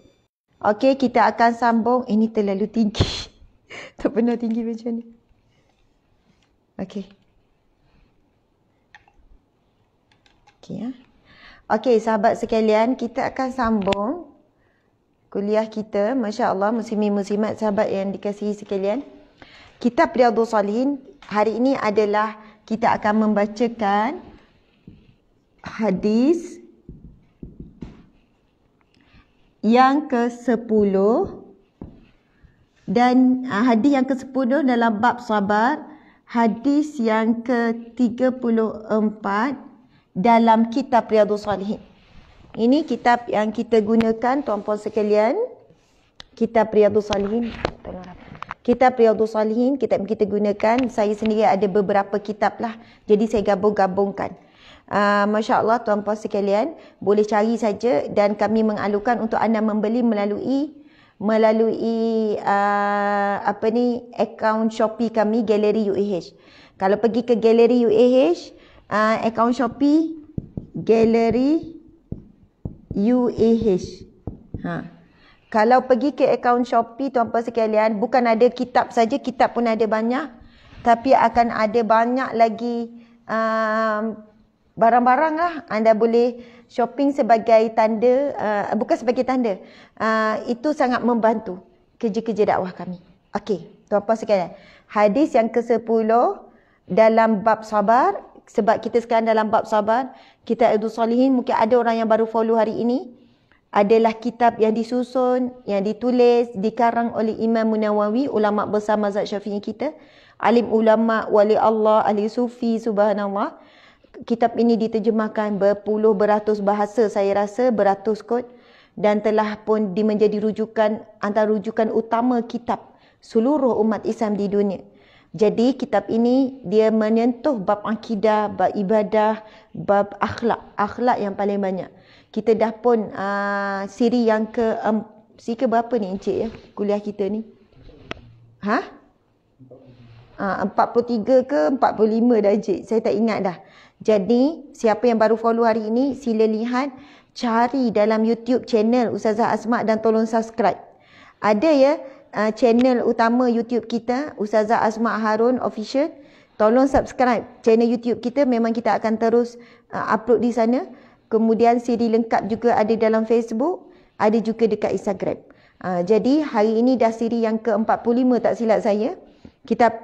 Okey, kita akan sambung. Ini terlalu tinggi. Tak pernah tinggi macam ni. Okey. Okey, sahabat sekalian, kita akan sambung kuliah kita. Masya Allah, muslimin muslimat, sahabat yang dikasihi sekalian. Kitab Riyadhus Shalihin hari ini adalah kita akan membacakan hadis yang ke-10 dan hadis yang ke-10 dalam bab sabar, hadis yang ke-34 dalam kitab Riyadhus Shalihin. Ini kitab yang kita gunakan, tuan-puan sekalian. Kitab Riyadhus Shalihin. Kitab Riyadhus Shalihin, kitab yang kita gunakan. Saya sendiri ada beberapa kitab lah. Jadi saya gabung-gabungkan. Masya Allah, tuan-puan sekalian, boleh cari saja dan kami mengalukan untuk anda membeli melalui akaun Shopee kami, Galeri UAH. Kalau pergi ke Galeri UAH, akaun Shopee Galeri UAH. Kalau pergi ke akaun Shopee, tuan-puan sekalian, bukan ada kitab saja, kitab pun ada banyak, tapi akan ada banyak lagi barang-barang lah. Anda boleh shopping sebagai tanda, bukan sebagai tanda. Itu sangat membantu kerja-kerja dakwah kami. Okey, tuan-puan sekalian. Hadis yang ke-10 dalam bab sabar. Sebab kita sekarang dalam bab sabar. Kitab Riyadhus Shalihin, mungkin ada orang yang baru follow hari ini. Adalah kitab yang disusun, yang ditulis, dikarang oleh Imam Nawawi, ulama besar mazhab Syafi'i kita. Alim ulama, wali Allah, ahli sufi, subhanallah. Kitab ini diterjemahkan beratus bahasa, saya rasa beratus kot, dan telah pun menjadi rujukan, antara rujukan utama kitab seluruh umat Islam di dunia. Jadi kitab ini dia menyentuh bab akidah, bab ibadah, bab akhlak yang paling banyak. Kita dah pun siri yang siri ke berapa ni encik ya kuliah kita ni? 43 ke 45 dah encik, saya tak ingat dah. Jadi, siapa yang baru follow hari ini, sila lihat, cari dalam YouTube channel Ustazah Asma dan tolong subscribe. Ada ya, channel utama YouTube kita, Ustazah Asma Harun Official. Tolong subscribe channel YouTube kita, memang kita akan terus upload di sana. Kemudian siri lengkap juga ada dalam Facebook, ada juga dekat Instagram. Jadi, hari ini dah siri yang ke-45 tak silap saya.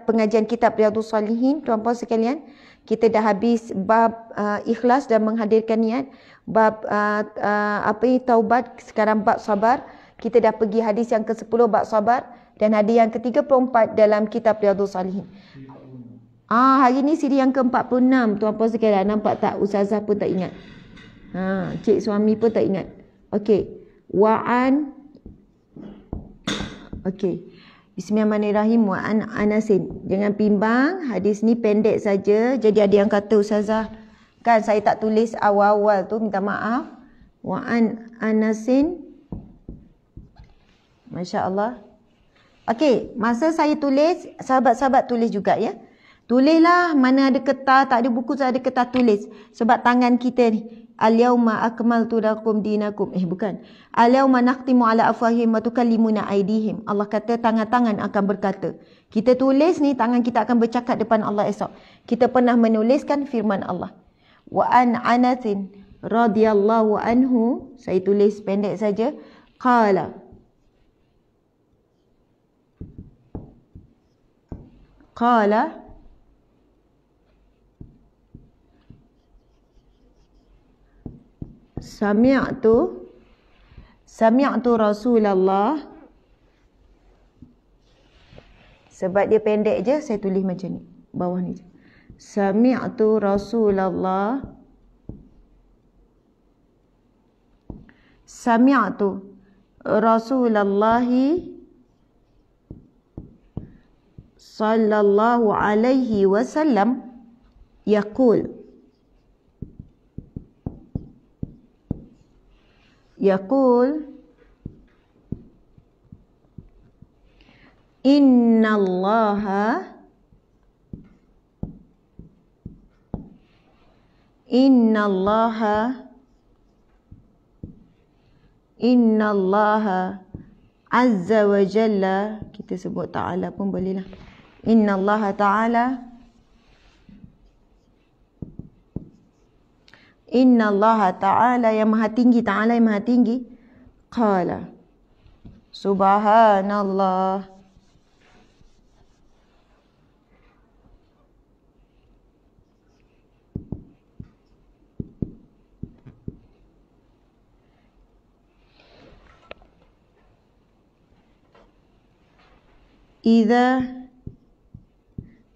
Pengajian kitab Riyadhus Shalihin, tuan-puan sekalian. Kita dah habis bab ikhlas dan menghadirkan niat. Bab taubat, sekarang bab sabar. Kita dah pergi hadis yang ke-10 bab sabar. Dan hadis yang ke-34 dalam kitab Riyadhus Shalihin. Hari ni siri yang ke-46, tuan-puan sekalian. Nampak tak? Ustazah pun tak ingat. Cik suami pun tak ingat. Okey. Okey. Bismillahirrahmanirrahim. Wa'an Anasin. Jangan bimbang, hadis ni pendek saja. Jadi ada yang kata Ustazah, kan saya tak tulis awal-awal tu, minta maaf. Wa'an Anasin Masya Allah. Okey, masa saya tulis, sahabat-sahabat tulis juga ya. Tulislah, mana ada kertas, tak ada buku, tak ada kertas, tulis. Sebab tangan kita ni. Al-yawma akmaltu lakum dinakum. Bukan. Al-yawma nakhtimu ala afwahihim wa tukallimuna aydihim. Allah kata tangan-tangan akan berkata. Kita tulis ni, tangan kita akan bercakap depan Allah esok. Kita pernah menuliskan firman Allah. Wa an Anasin radhiyallahu anhu, saya tulis pendek saja. Qala Sami'tu Rasulullah. Sebab dia pendek je, saya tulis macam ni. Bawah ni je. Sami'tu Rasulullah. Sami'tu Rasulullahi sallallahu alaihi wasallam yaqul Inna Allah azza wa jalla, kita sebut ta'ala pun bolehlah. Inna Allah ta'ala yang maha tinggi, ta'ala yang maha tinggi. Qala subhanallah.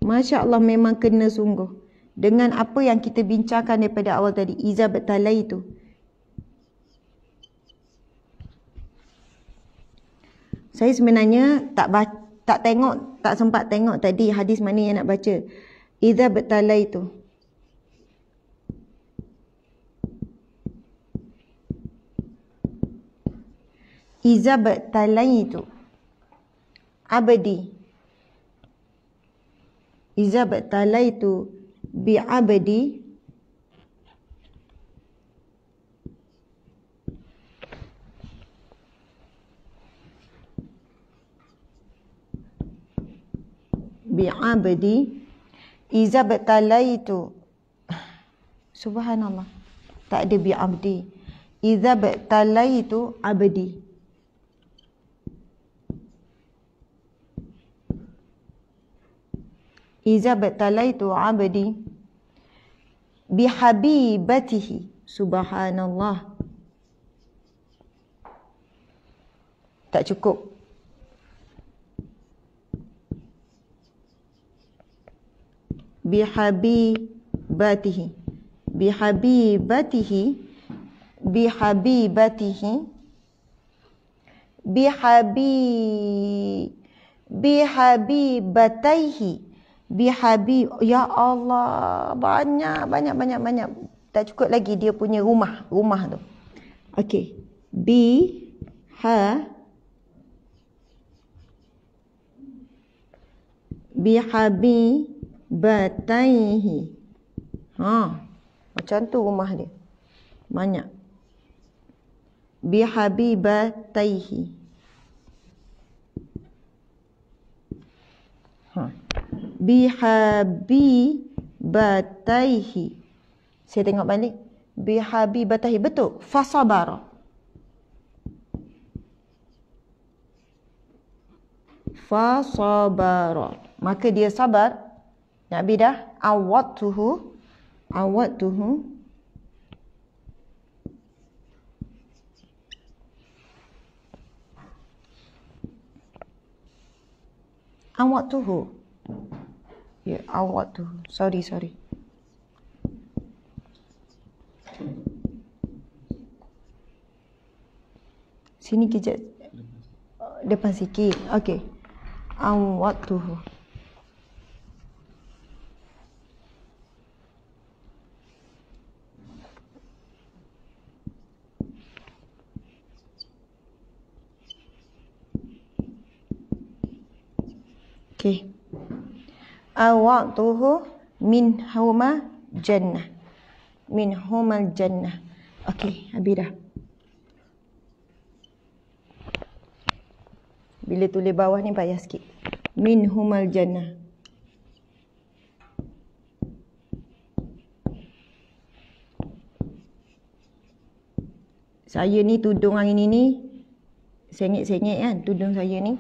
Masya Allah, memang kena sungguh dengan apa yang kita bincangkan daripada awal tadi. Iza bertalai itu, saya sebenarnya tak sempat tengok tadi hadis mana yang nak baca. Iza bertalai itu, Iza bertalai itu abadi. Iza bertalaitu bi'abadi Iza bertalaitu, subhanallah, tak ada bi'abdi. Iza bertalaitu abadi. Iza bertalaitu abadi bihabibatihi, subhanallah. Tak cukup. Bihabibatihi ya Allah, banyak. Tak cukup lagi dia punya rumah tu. Okey. Bihabibataihi. Macam tu rumah dia. Banyak. Bihabibataihi. Bihabibataihi. Saya tengok balik. Bihabibataihi. Betul. Fasabara. Maka dia sabar. Nabi dah. Awwadtuhu. Ya, awwadtuhu. Sorry. Sini kejap. Depan sikit. Okey. Awwadtuhu. Okey. Awatuhu min huma jannah. Min humal jannah. Okey, habis dah. Bila tulis bawah ni payah sikit. Min humal jannah. Saya ni tudung hari ni sengit-sengit kan tudung saya ni.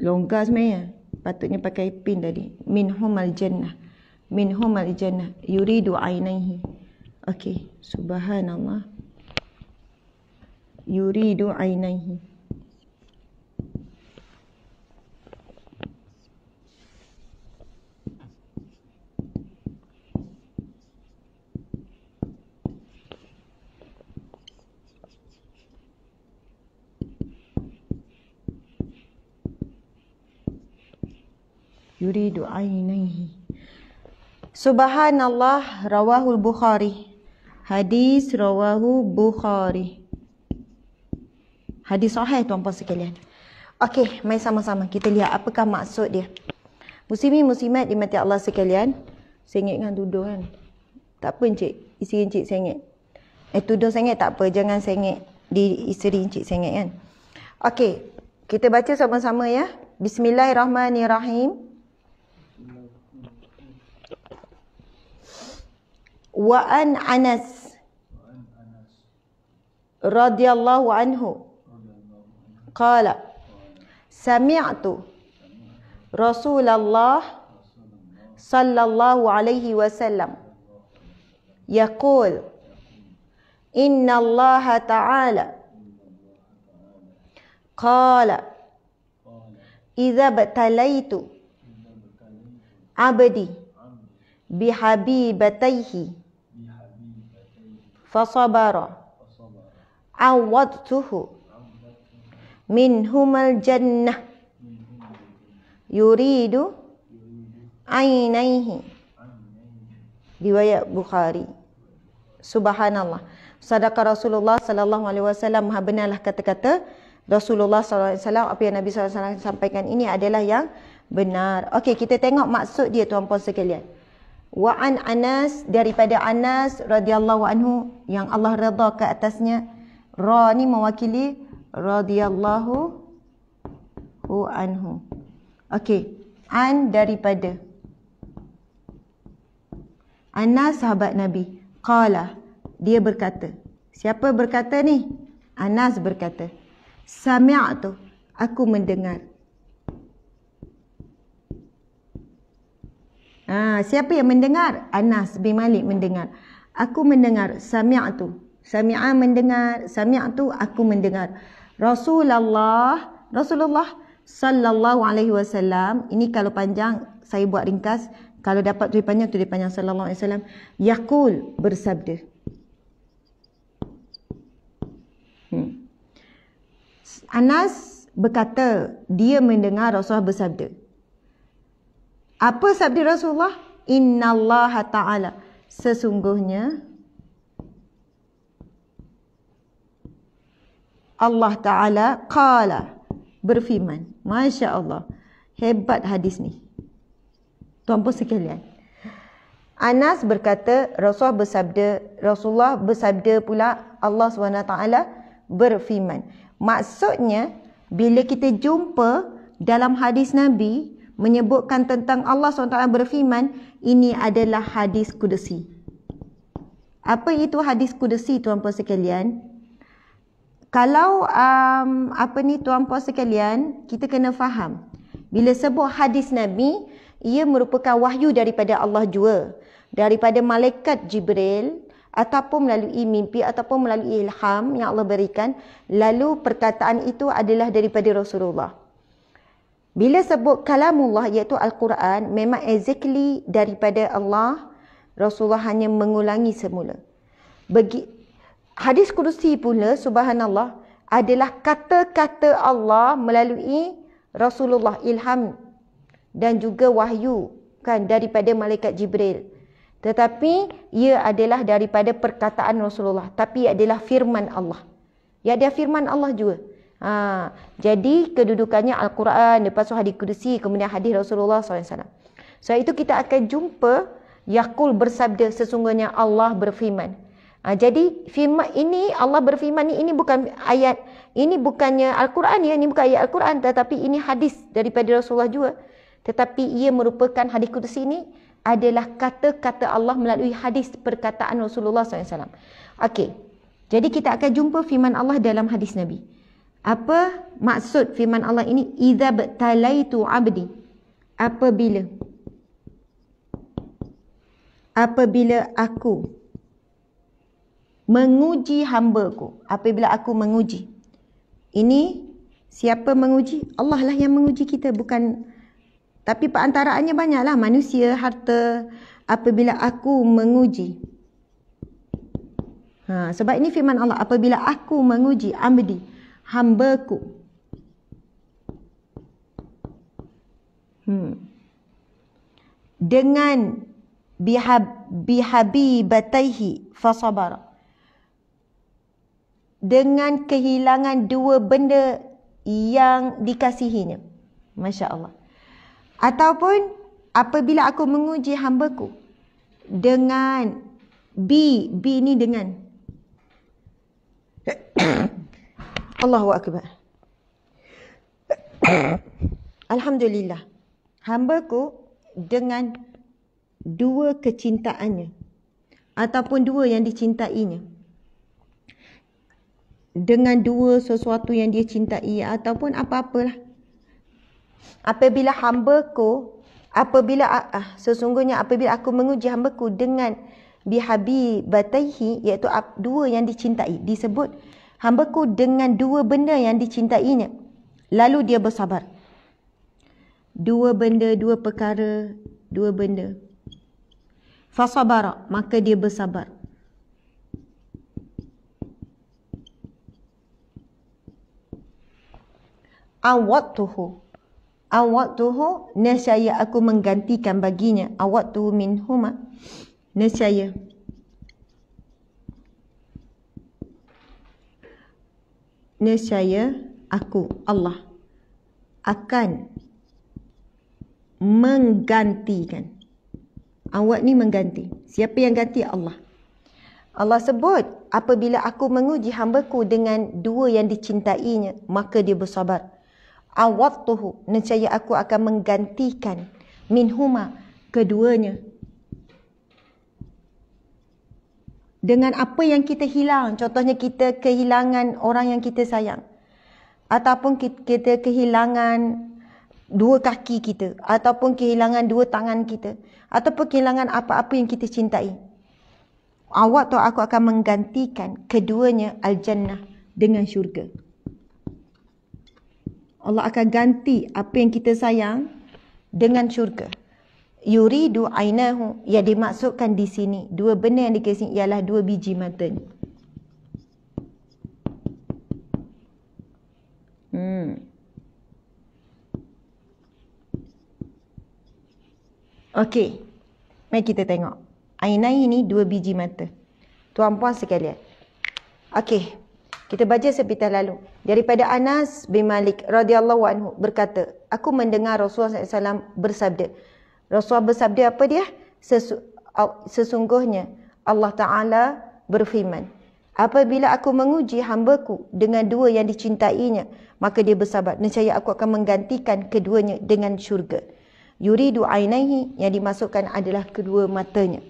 Longgar sebenarnya. Patutnya pakai pin tadi. Min humal jannah. Min humal jannah. Yuridu ainaihi. Okey. Subhanallah. Yuridu ainaihi. Yuridu ainaihi. Subhanallah rawahul Bukhari. Hadis rawahu Bukhari. Hadis sahih tuan-puan sekalian. Okey, mari sama-sama kita lihat apakah maksud dia. Muslimin muslimat dimati Allah sekalian. Sengit kan tudung kan. Tak apa encik, isteri encik sengit. Tudung sengit tak apa, jangan sengit di isteri encik sengit kan. Okey, kita baca sama-sama ya. Bismillahirrahmanirrahim. Wa an Anas radhiyallahu anhu qala sami'tu Rasulullah sallallahu alaihi wasallam yaqul inna Allah ta'ala qala idza batalaitu abdi bihabibataihi fasabara awadtuhu minhumal jannah yuridu ainaihi. Riwayat Bukhari. Subhanallah. Sadaqa Rasulullah sallallahu alaihi wasallam. Maha benarlah kata-kata Rasulullah sallallahu alaihi wasallam. Apa yang Nabi sallallahu alaihi wasallam sampaikan ini adalah yang benar. Okey, kita tengok maksud dia tuan-puan sekalian. Wa an Anas, daripada Anas radhiyallahu anhu, yang Allah redha ke atasnya. Ra ni mewakili radhiyallahu anhu. Okey, an daripada Anas sahabat Nabi. Qala, dia berkata. Siapa berkata ni? Anas berkata. Sami'tu, aku mendengar. Siapa yang mendengar? Anas bin Malik mendengar. Aku mendengar. Sami'tu. Sami'a mendengar. Sami'tu, aku mendengar. Rasulullah sallallahu alaihi wasallam. Ini kalau panjang saya buat ringkas. Kalau dapat tulis panjang sallallahu alaihi wasallam. Yaqul, bersabda. Anas berkata, dia mendengar Rasulullah bersabda. Apa sabda Rasulullah? Innallaha ta'ala, sesungguhnya Allah Ta'ala qala, berfirman. Masya Allah, hebat hadis ni tuan-puan sekalian. Anas berkata Rasulullah bersabda pula, Allah SWT berfirman. Maksudnya bila kita jumpa dalam hadis Nabi menyebutkan tentang Allah SWT berfirman, ini adalah hadis kudusi. Apa itu hadis kudusi tuan-puan sekalian? Kalau tuan-puan sekalian, kita kena faham. Bila sebut hadis Nabi, ia merupakan wahyu daripada Allah jua. Daripada malaikat Jibril, ataupun melalui mimpi, ataupun melalui ilham yang Allah berikan. Lalu perkataan itu adalah daripada Rasulullah. Bila sebut kalamullah, iaitu Al-Quran, memang exactly daripada Allah. Rasulullah hanya mengulangi semula. Hadis kudusi pula, subhanallah, adalah kata-kata Allah melalui Rasulullah, ilham dan juga wahyu kan daripada malaikat Jibril. Tetapi ia adalah daripada perkataan Rasulullah, tapi adalah firman Allah. Ia adalah firman Allah juga. Jadi kedudukannya Al-Quran, lepas tu hadis Qudsi, kemudian hadis Rasulullah SAW. Sebab itu kita akan jumpa Yaqul bersabda, sesungguhnya Allah berfirman. Jadi firman ini, Allah berfirman ini bukan ayat, ini bukannya Al-Quran ya, ini bukan ayat Al-Quran, tetapi ini hadis daripada Rasulullah juga. Tetapi ia merupakan hadis Qudsi ini adalah kata-kata Allah melalui hadis perkataan Rasulullah SAW. Okey. Jadi kita akan jumpa firman Allah dalam hadis Nabi. Apa maksud firman Allah ini? Idza btalaitu abdi. Apabila aku menguji hamba-Ku. Apabila aku menguji. Ini siapa menguji? Allah lah yang menguji kita, bukan. Tapi perantaraannya banyaklah, manusia, harta. Apabila aku menguji. Sebab ini firman Allah, apabila aku menguji abdi, hamba-Ku. Dengan bihabibataihi fasabara. Dengan kehilangan dua benda yang dikasihinya. Masya Allah. Ataupun apabila aku menguji hamba-Ku dengan bi ni dengan Allahu Akbar. Alhamdulillah. Hamba-Ku dengan dua kecintaannya ataupun dua yang dicintainya. Dengan dua sesuatu yang dia cintai ataupun apa-apalah. Apabila hamba-Ku, sesungguhnya apabila aku menguji hamba-Ku dengan bihabibataihi, iaitu dua yang dicintai. Disebut hamba-Ku dengan dua benda yang dicintainya. Lalu dia bersabar. Dua benda, dua perkara, dua benda. Fasabara, maka dia bersabar. Awattuhu, nescaya aku menggantikan baginya. Awattuhu minhuma, nescaya aku, Allah, akan menggantikan. Awat ni mengganti. Siapa yang ganti? Allah. Allah sebut, apabila aku menguji hamba-Ku dengan dua yang dicintainya, maka dia bersabar. Awattuhu, nescaya aku akan menggantikan minhuma, keduanya. Dengan apa yang kita hilang. Contohnya kita kehilangan orang yang kita sayang. Ataupun kita kehilangan dua kaki kita. Ataupun kehilangan dua tangan kita. Ataupun kehilangan apa-apa yang kita cintai. Awak tu aku akan menggantikan keduanya al-jannah dengan syurga. Allah akan ganti apa yang kita sayang dengan syurga. Yuridu ainahu, yang dimaksudkan di sini, dua benda yang dikasih ialah dua biji matanya. Okey. Mari kita tengok. Ainai ini dua biji mata. Tuan-puan sekalian. Okey. Kita baca seperti lalu. Daripada Anas bin Malik radhiyallahu anhu berkata, aku mendengar Rasulullah SAW bersabda. Rasulullah bersabda apa dia? Sesungguhnya Allah Ta'ala berfirman, apabila aku menguji hamba-Ku dengan dua yang dicintainya, maka dia bersabar. Nescaya aku akan menggantikan keduanya dengan syurga. Yuridu ainaihi, yang dimasukkan adalah kedua matanya.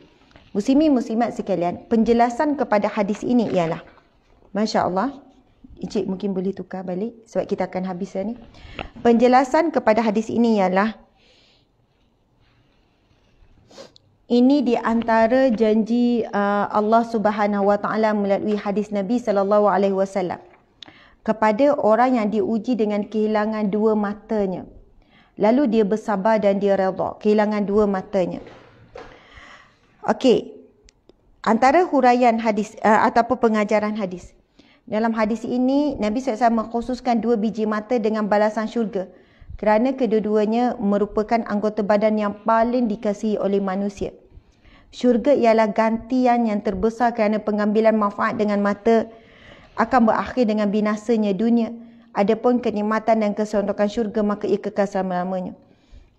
Muslimin muslimat sekalian, penjelasan kepada hadis ini ialah, Masya Allah, Encik mungkin boleh tukar balik sebab kita akan habis ni. Penjelasan kepada hadis ini ialah, ini di antara janji Allah Subhanahu Wa Taala melalui hadis Nabi sallallahu alaihi wasallam kepada orang yang diuji dengan kehilangan dua matanya. Lalu dia bersabar dan dia redha, kehilangan dua matanya. Okey. Antara huraian hadis ataupun pengajaran hadis. Dalam hadis ini Nabi SAW mengkhususkan dua biji mata dengan balasan syurga kerana kedua-duanya merupakan anggota badan yang paling dikasihi oleh manusia. Syurga ialah gantian yang terbesar kerana pengambilan manfaat dengan mata akan berakhir dengan binasanya dunia. Adapun kenikmatan dan keseronokan syurga maka ia kekal selama-lamanya.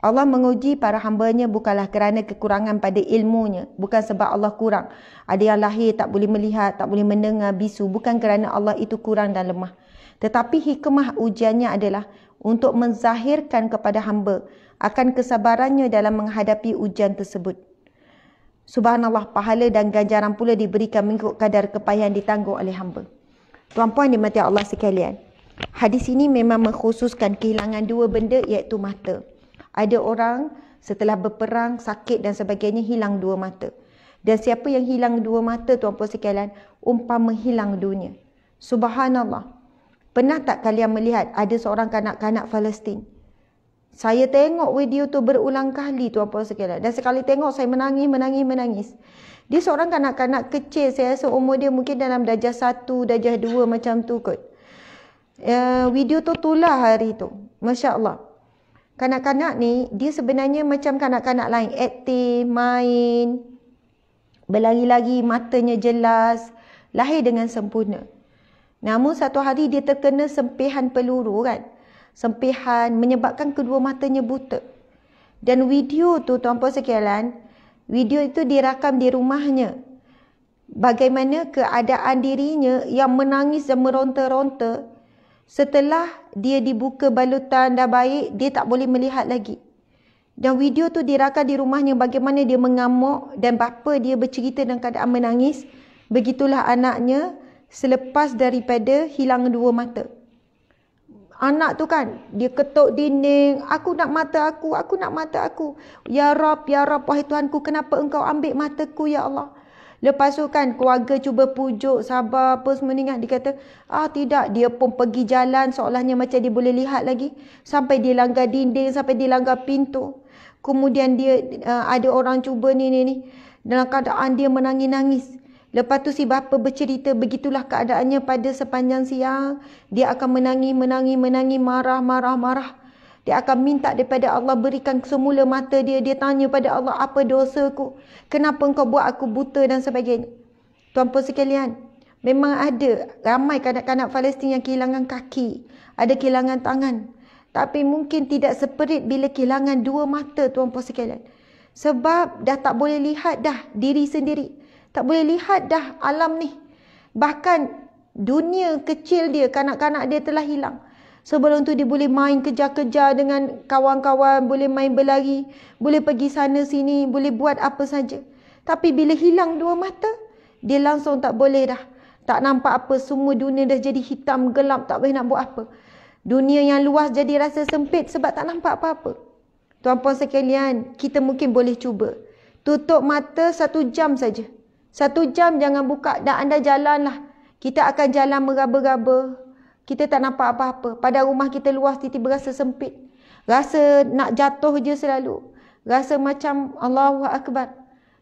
Allah menguji para hamba-Nya bukanlah kerana kekurangan pada ilmunya, bukan sebab Allah kurang. Ada yang lahir tak boleh melihat, tak boleh mendengar, bisu, bukan kerana Allah itu kurang dan lemah. Tetapi hikmah ujiannya adalah untuk menzahirkan kepada hamba akan kesabarannya dalam menghadapi ujian tersebut. Subhanallah, pahala dan ganjaran pula diberikan mengikut kadar kepayahan ditanggung oleh hamba. Tuan-puan dimati Allah sekalian, hadis ini memang mengkhususkan kehilangan dua benda iaitu mata. Ada orang setelah berperang, sakit dan sebagainya hilang dua mata. Dan siapa yang hilang dua mata, tuan-puan sekalian, umpama hilang dunia. Subhanallah. Pernah tak kalian melihat ada seorang kanak-kanak Palestin? Saya tengok video tu berulang kali, tuan-puan sekalian. Dan sekali tengok saya menangis. Dia seorang kanak-kanak kecil, saya rasa umur dia mungkin dalam darjah 1, darjah 2 macam tu kot. Video tu tulah hari tu. Masya Allah. Kanak-kanak ni, dia sebenarnya macam kanak-kanak lain. Aktif, main, berlari-lari, matanya jelas, lahir dengan sempurna. Namun satu hari dia terkena sempihan peluru kan. Sempihan menyebabkan kedua matanya buta. Dan video tu tuan-puan sekalian, video itu dirakam di rumahnya. Bagaimana keadaan dirinya yang menangis dan meronta-ronta. Setelah dia dibuka balutan dah baik, dia tak boleh melihat lagi. Dan video tu dirakam di rumahnya bagaimana dia mengamuk dan bapa dia bercerita dalam keadaan menangis. Begitulah anaknya selepas daripada hilang dua mata. Anak tu kan, dia ketuk dinding, aku nak mata aku, aku nak mata aku. Ya Rab, wahai Tuhanku, kenapa engkau ambil mataku ya Allah? Lepas tu kan keluarga cuba pujuk, sabar apa semua ni kan. Dia kata, tidak. Dia pun pergi jalan seolahnya macam dia boleh lihat lagi. Sampai dia langgar dinding, sampai dia langgar pintu. Kemudian dia ada orang cuba ni. Dalam keadaan dia menangis-nangis. Lepas tu si bapa bercerita begitulah keadaannya pada sepanjang siang. Dia akan menangis, marah. Dia akan minta daripada Allah berikan semula mata dia. Dia tanya pada Allah, apa dosaku? Kenapa engkau buat aku buta dan sebagainya? Tuan-puan sekalian, memang ada ramai kanak-kanak Palestin yang kehilangan kaki. Ada kehilangan tangan. Tapi mungkin tidak seperit bila kehilangan dua mata, tuan-puan sekalian. Sebab dah tak boleh lihat dah diri sendiri. Tak boleh lihat dah alam ni. Bahkan dunia kecil dia, kanak-kanak dia telah hilang. Sebelum tu dia boleh main kejar-kejar dengan kawan-kawan, boleh main berlari, boleh pergi sana sini, boleh buat apa saja. Tapi bila hilang dua mata, dia langsung tak boleh dah. Tak nampak apa, semua dunia dah jadi hitam, gelap, tak boleh nak buat apa. Dunia yang luas jadi rasa sempit sebab tak nampak apa-apa. Tuan-puan sekalian, kita mungkin boleh cuba. Tutup mata 1 jam saja. 1 jam jangan buka, dan anda jalanlah. Kita akan jalan meraba-raba. Kita tak nampak apa-apa. Pada rumah kita luas, tiba-tiba rasa sempit. Rasa nak jatuh je selalu. Rasa macam Allahu Akbar.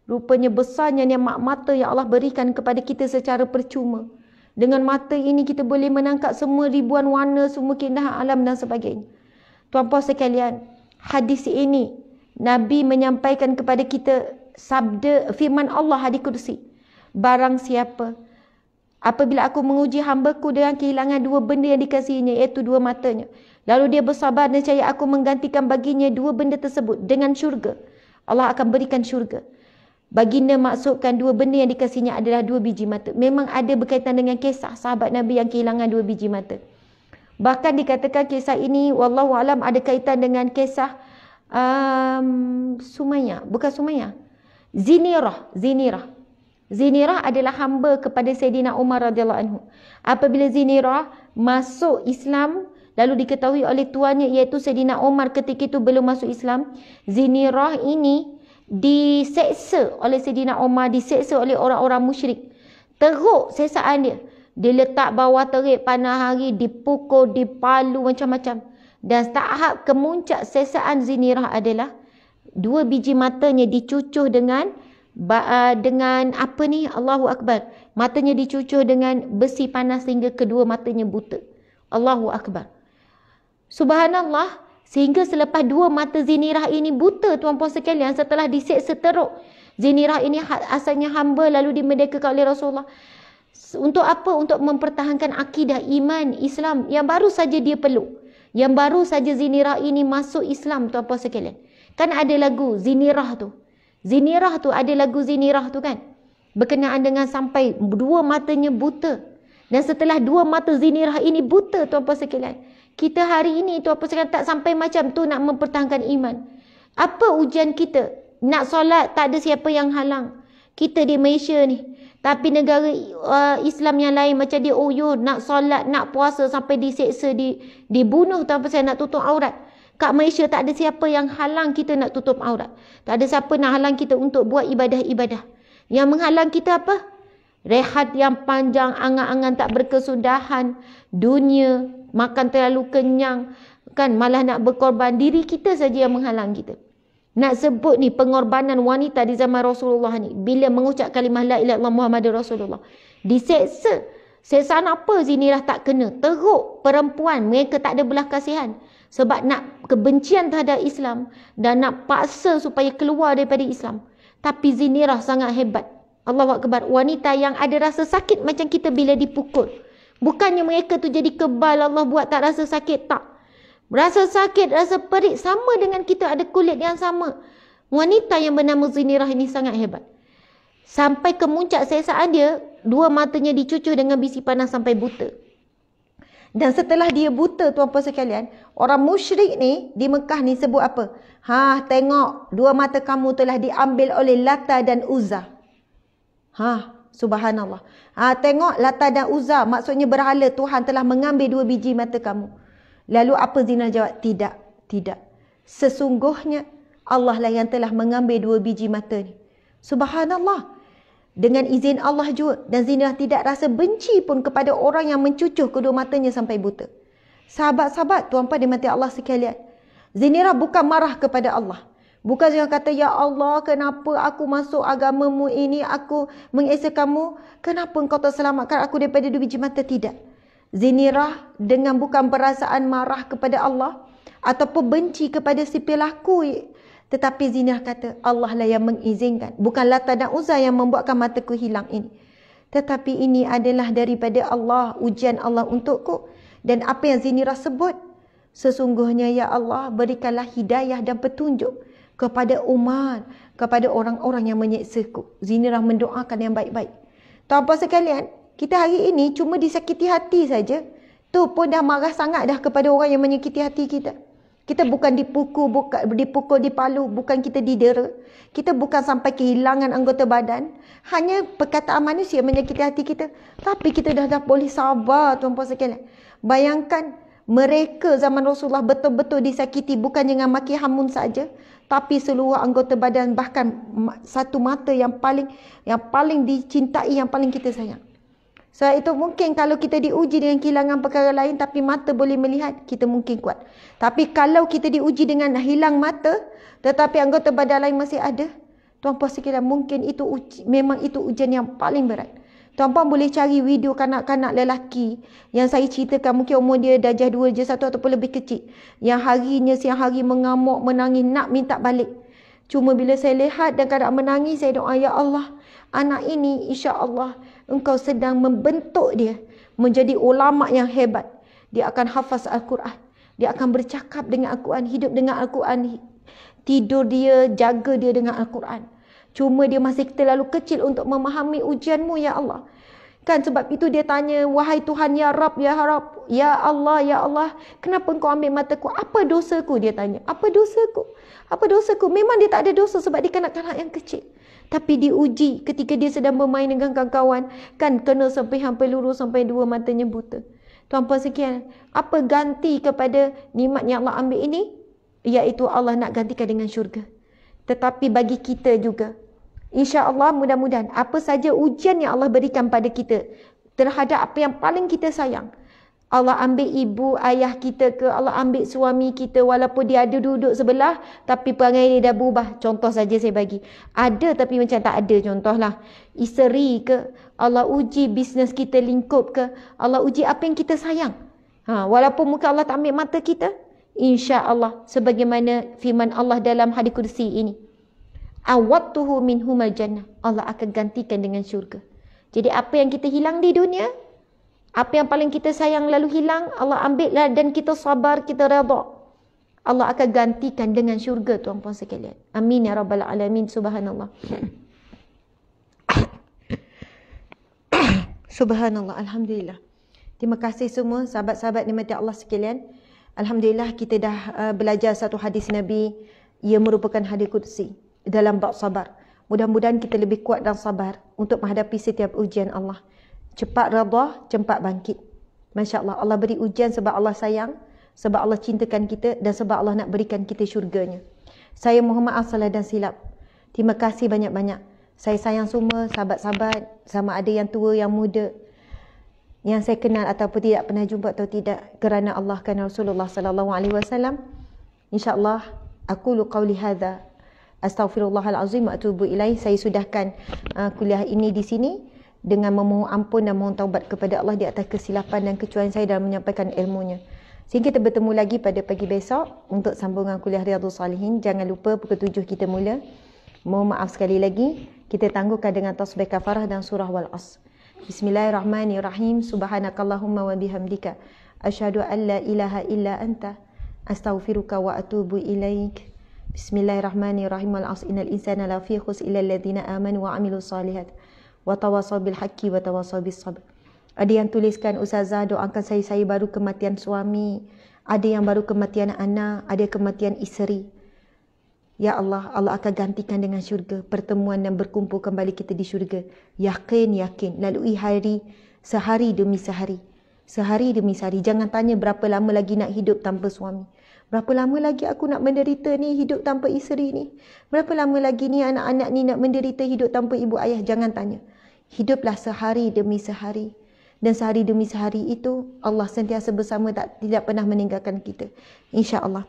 Rupanya besarnya nikmat mata yang Allah berikan kepada kita secara percuma. Dengan mata ini kita boleh menangkap semua ribuan warna, semua keindahan alam dan sebagainya. Tuan-puan sekalian, hadis ini Nabi menyampaikan kepada kita sabda firman Allah hadis kursi. Barang siapa apabila aku menguji hamba-Ku dengan kehilangan dua benda yang dikasihinya, iaitu dua matanya, lalu dia bersabar, nescaya aku menggantikan baginya dua benda tersebut dengan syurga. Allah akan berikan syurga. Baginda maksudkan dua benda yang dikasihinya adalah 2 biji mata. Memang ada berkaitan dengan kisah sahabat Nabi yang kehilangan 2 biji mata. Bahkan dikatakan kisah ini wallahu alam ada kaitan dengan kisah Sumayyah, bukan Sumayyah, Zinirah adalah hamba kepada Sayyidina Umar radhiyallahu anhu. Apabila Zinirah masuk Islam, lalu diketahui oleh tuannya iaitu Sayyidina Umar ketika itu belum masuk Islam, Zinirah ini diseksa oleh Sayyidina Umar, diseksa oleh orang-orang musyrik. Teruk seksaan dia. Diletak bawah terik panah hari, dipukul, dipalu macam-macam. Dan tahap kemuncak seksaan Zinirah adalah 2 biji matanya dicucuh dengan apa ni, Allahu Akbar, matanya dicucuh dengan besi panas sehingga kedua matanya buta. Allahu Akbar. Subhanallah, sehingga selepas 2 mata Zinirah ini buta, tuan-puan sekalian, setelah diseksa teruk. Zinirah ini asalnya hamba lalu dimerdekakan oleh Rasulullah. Untuk apa? Untuk mempertahankan akidah iman Islam yang baru saja dia peluk. Yang baru saja Zinirah ini masuk Islam, tuan-puan sekalian. Kan ada lagu Zinirah tu. Zinirah tu, ada lagu Zinirah tu kan. Berkenaan dengan sampai dua matanya buta. Dan setelah dua mata Zinirah ini buta, tuan-puan sekalian, kita hari ini, tuan-puan sekalian, tak sampai macam tu nak mempertahankan iman. Apa ujian kita? Nak solat, tak ada siapa yang halang. Kita di Malaysia ni. Tapi negara Islam yang lain macam di Oyo, nak solat, nak puasa sampai diseksa, dibunuh, tuan-puan sekalian, nak tutup aurat. Kat Malaysia tak ada siapa yang halang kita nak tutup aurat. Tak ada siapa nak halang kita untuk buat ibadah-ibadah. Yang menghalang kita apa? Rehat yang panjang, angan-angan tak berkesudahan, dunia, makan terlalu kenyang, kan, malah nak berkorban. Diri kita saja yang menghalang kita. Nak sebut ni pengorbanan wanita di zaman Rasulullah ni, bila mengucap kalimah la ilaha illallah Muhammadur Rasulullah, diseksa. Seksaan apa Zinirah tak kena? Teruk perempuan, mereka tak ada belah kasihan. Sebab nak kebencian terhadap Islam dan nak paksa supaya keluar daripada Islam. Tapi Zinirah sangat hebat. Allahu Akbar. Wanita yang ada rasa sakit macam kita bila dipukul. Bukannya mereka tu jadi kebal, Allah buat tak rasa sakit, tak. Rasa sakit, rasa perih, sama dengan kita, ada kulit yang sama. Wanita yang bernama Zinirah ini sangat hebat. Sampai ke muncak seksaan dia, dua matanya dicucur dengan bisi panas sampai buta. Dan setelah dia buta, tuan-puan sekalian, orang musyrik ni di Mekah ni sebut apa? Tengok, dua mata kamu telah diambil oleh Lata dan Uzza. Subhanallah. Tengok, Lata dan Uzza, maksudnya berhala, Tuhan telah mengambil dua biji mata kamu. Lalu apa Zinirah jawab? Tidak. Sesungguhnya Allah lah yang telah mengambil dua biji mata ni. Subhanallah. Dengan izin Allah juga. Dan Zinirah tidak rasa benci pun kepada orang yang mencucuh kedua matanya sampai buta. Sahabat-sahabat, tuan-puan dimati Allah sekalian, Zinirah bukan marah kepada Allah. Bukan dia kata, ya Allah, kenapa aku masuk agamamu ini, aku mengesah kamu, kenapa engkau tak selamatkan aku daripada dua biji mata? Tidak. Zinirah dengan bukan perasaan marah kepada Allah ataupun benci kepada si pelaku, tetapi Zinirah kata, Allah lah yang mengizinkan. Bukan Lata dan Uzza yang membuatkan mataku hilang ini. Tetapi ini adalah daripada Allah, ujian Allah untukku. Dan apa yang Zinirah sebut, sesungguhnya ya Allah, berikanlah hidayah dan petunjuk kepada umat, kepada orang-orang yang menyeksaku. Zinirah mendoakan yang baik-baik. Tuan-puan sekalian, kita hari ini cuma disakiti hati saja, tu pun dah marah sangat dah kepada orang yang menyakiti hati kita. Kita bukan dipukul, dipalu, bukan kita didera. Kita bukan sampai kehilangan anggota badan. Hanya perkataan manusia menyakiti hati kita. Tapi kita dah boleh sabar, tuan-puan sekalian. Bayangkan mereka zaman Rasulullah betul-betul disakiti, bukan dengan maki hamun saja, tapi seluruh anggota badan, bahkan satu mata yang paling dicintai, yang paling kita sayang. Sebab itu mungkin kalau kita diuji dengan kehilangan perkara lain tapi mata boleh melihat, kita mungkin kuat. Tapi kalau kita diuji dengan hilang mata tetapi anggota badan lain masih ada, tuan-puan sekalian, mungkin itu memang itu ujian yang paling berat. Tuan-puan boleh cari video kanak-kanak lelaki yang saya ceritakan, mungkin umur dia darjah 2, darjah 1 ataupun lebih kecil, yang harinya siang hari mengamuk, menangis, nak minta balik. Cuma bila saya lihat dan keadaan menangis, saya doa, ya Allah, anak ini insya-Allah Engkau sedang membentuk dia menjadi ulama yang hebat. Dia akan hafaz Al-Quran. Dia akan bercakap dengan Al-Quran, hidup dengan Al-Quran, tidur dia, jaga dia dengan Al-Quran. Cuma dia masih terlalu kecil untuk memahami ujianmu, ya Allah. Kan sebab itu dia tanya, wahai Tuhan, ya Rab, ya Rab, ya Allah, kenapa engkau ambil mataku? Apa dosaku? Dia tanya, apa dosaku? Apa dosaku? Memang dia tak ada dosa sebab dia kanak-kanak yang kecil. Tapi diuji ketika dia sedang bermain dengan kawan-kawan, kan kena sampai lurus sampai dua matanya buta. Tuan-puan sekalian, apa ganti kepada nikmat yang Allah ambil ini? Iaitu Allah nak gantikan dengan syurga. Tetapi bagi kita juga, insya-Allah mudah-mudahan apa saja ujian yang Allah berikan pada kita terhadap apa yang paling kita sayang, Allah ambil ibu, ayah kita ke, Allah ambil suami kita, walaupun dia ada duduk sebelah tapi perangai dia dah berubah. Contoh saja saya bagi. Ada tapi macam tak ada, contohlah. Isteri ke, Allah uji bisnes kita lingkup ke, Allah uji apa yang kita sayang. Walaupun mungkin Allah tak ambil mata kita, insya-Allah sebagaimana firman Allah dalam hadis kursi ini, awattuhu minhumal jannah, Allah akan gantikan dengan syurga. Jadi apa yang kita hilang di dunia, apa yang paling kita sayang lalu hilang, Allah ambillah dan kita sabar, kita redha. Allah akan gantikan dengan syurga tuan-puan sekalian. Amin ya rabbal alamin. Subhanallah. Subhanallah. Alhamdulillah. Terima kasih semua sahabat-sahabat nikmati Allah sekalian. Alhamdulillah kita dah belajar satu hadis Nabi. Ia merupakan hadis qudsi dalam bab sabar. Mudah-mudahan kita lebih kuat dan sabar untuk menghadapi setiap ujian Allah. Cepat redha, cepat bangkit. Masya Allah. Allah beri ujian sebab Allah sayang, sebab Allah cintakan kita dan sebab Allah nak berikan kita syurganya. Saya mohon maaf salah dan silap. Terima kasih banyak-banyak. Saya sayang semua sahabat-sahabat, sama ada yang tua, yang muda, yang saya kenal ataupun tidak pernah jumpa atau tidak, kerana Allah kerana Rasulullah sallallahu alaihi wasallam. Insya-Allah aqulu qauli hadza astaghfirullahal azim wa atubu ilaih. Saya sudahkan kuliah ini di sini dengan memohon ampun dan mohon taubat kepada Allah di atas kesilapan dan kecuaian saya dalam menyampaikan ilmunya. Sehingga kita bertemu lagi pada pagi besok untuk sambungan kuliah Riyadhus Salihin. Jangan lupa pukul 7 kita mula. Mohon maaf sekali lagi, kita tangguhkan dengan tasbih kafarah dan surah wal as. Bismillahirrahmanirrahim. Subhanakallahumma wa bihamdika asyhadu an la ilaha illa anta astaghfiruka wa atubu ilaik. Bismillahirrahmanirrahim. Wal as innal insana lafi khusr illa alladhina amanu wa amilus solihat wa tawasaw bil haqqi wa tawasaw bis sabr. Ada yang tuliskan, Ustazah doakan saya baru kematian suami, ada yang baru kematian anak, ada kematian isteri. Ya Allah, Allah akan gantikan dengan syurga, pertemuan dan berkumpul kembali kita di syurga. Yakin, lalui hari, sehari demi sehari. Sehari demi sehari. Jangan tanya berapa lama lagi nak hidup tanpa suami. Berapa lama lagi aku nak menderita ni hidup tanpa isteri ni. Berapa lama lagi ni anak-anak ni nak menderita hidup tanpa ibu ayah. Jangan tanya. Hiduplah sehari demi sehari. Dan sehari demi sehari itu Allah sentiasa bersama, tidak pernah meninggalkan kita. InsyaAllah.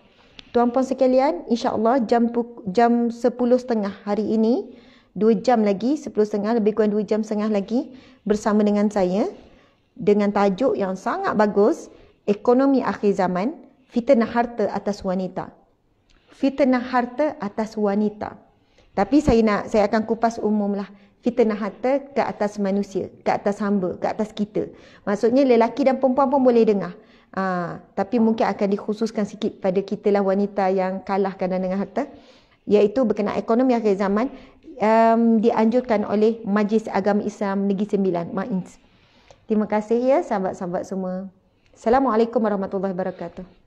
Tuan-puan sekalian, insyaAllah jam 10.30 hari ini, 2 jam lagi, 10.30, lebih kurang 2 jam setengah lagi, bersama dengan saya, dengan tajuk yang sangat bagus, Ekonomi Akhir Zaman, Fitnah Harta Atas Wanita. Fitnah harta atas wanita. Tapi saya akan kupas umum lah. Fitnah harta ke atas manusia, ke atas hamba, ke atas kita. Maksudnya lelaki dan perempuan pun boleh dengar. Tapi mungkin akan dikhususkan sikit pada kita lah wanita yang kalah kadang dengan harta, iaitu berkenaan ekonomi akhir zaman, dianjurkan oleh Majlis Agama Islam Negeri Sembilan, MAINS. Terima kasih ya sahabat-sahabat semua. Assalamualaikum warahmatullahi wabarakatuh.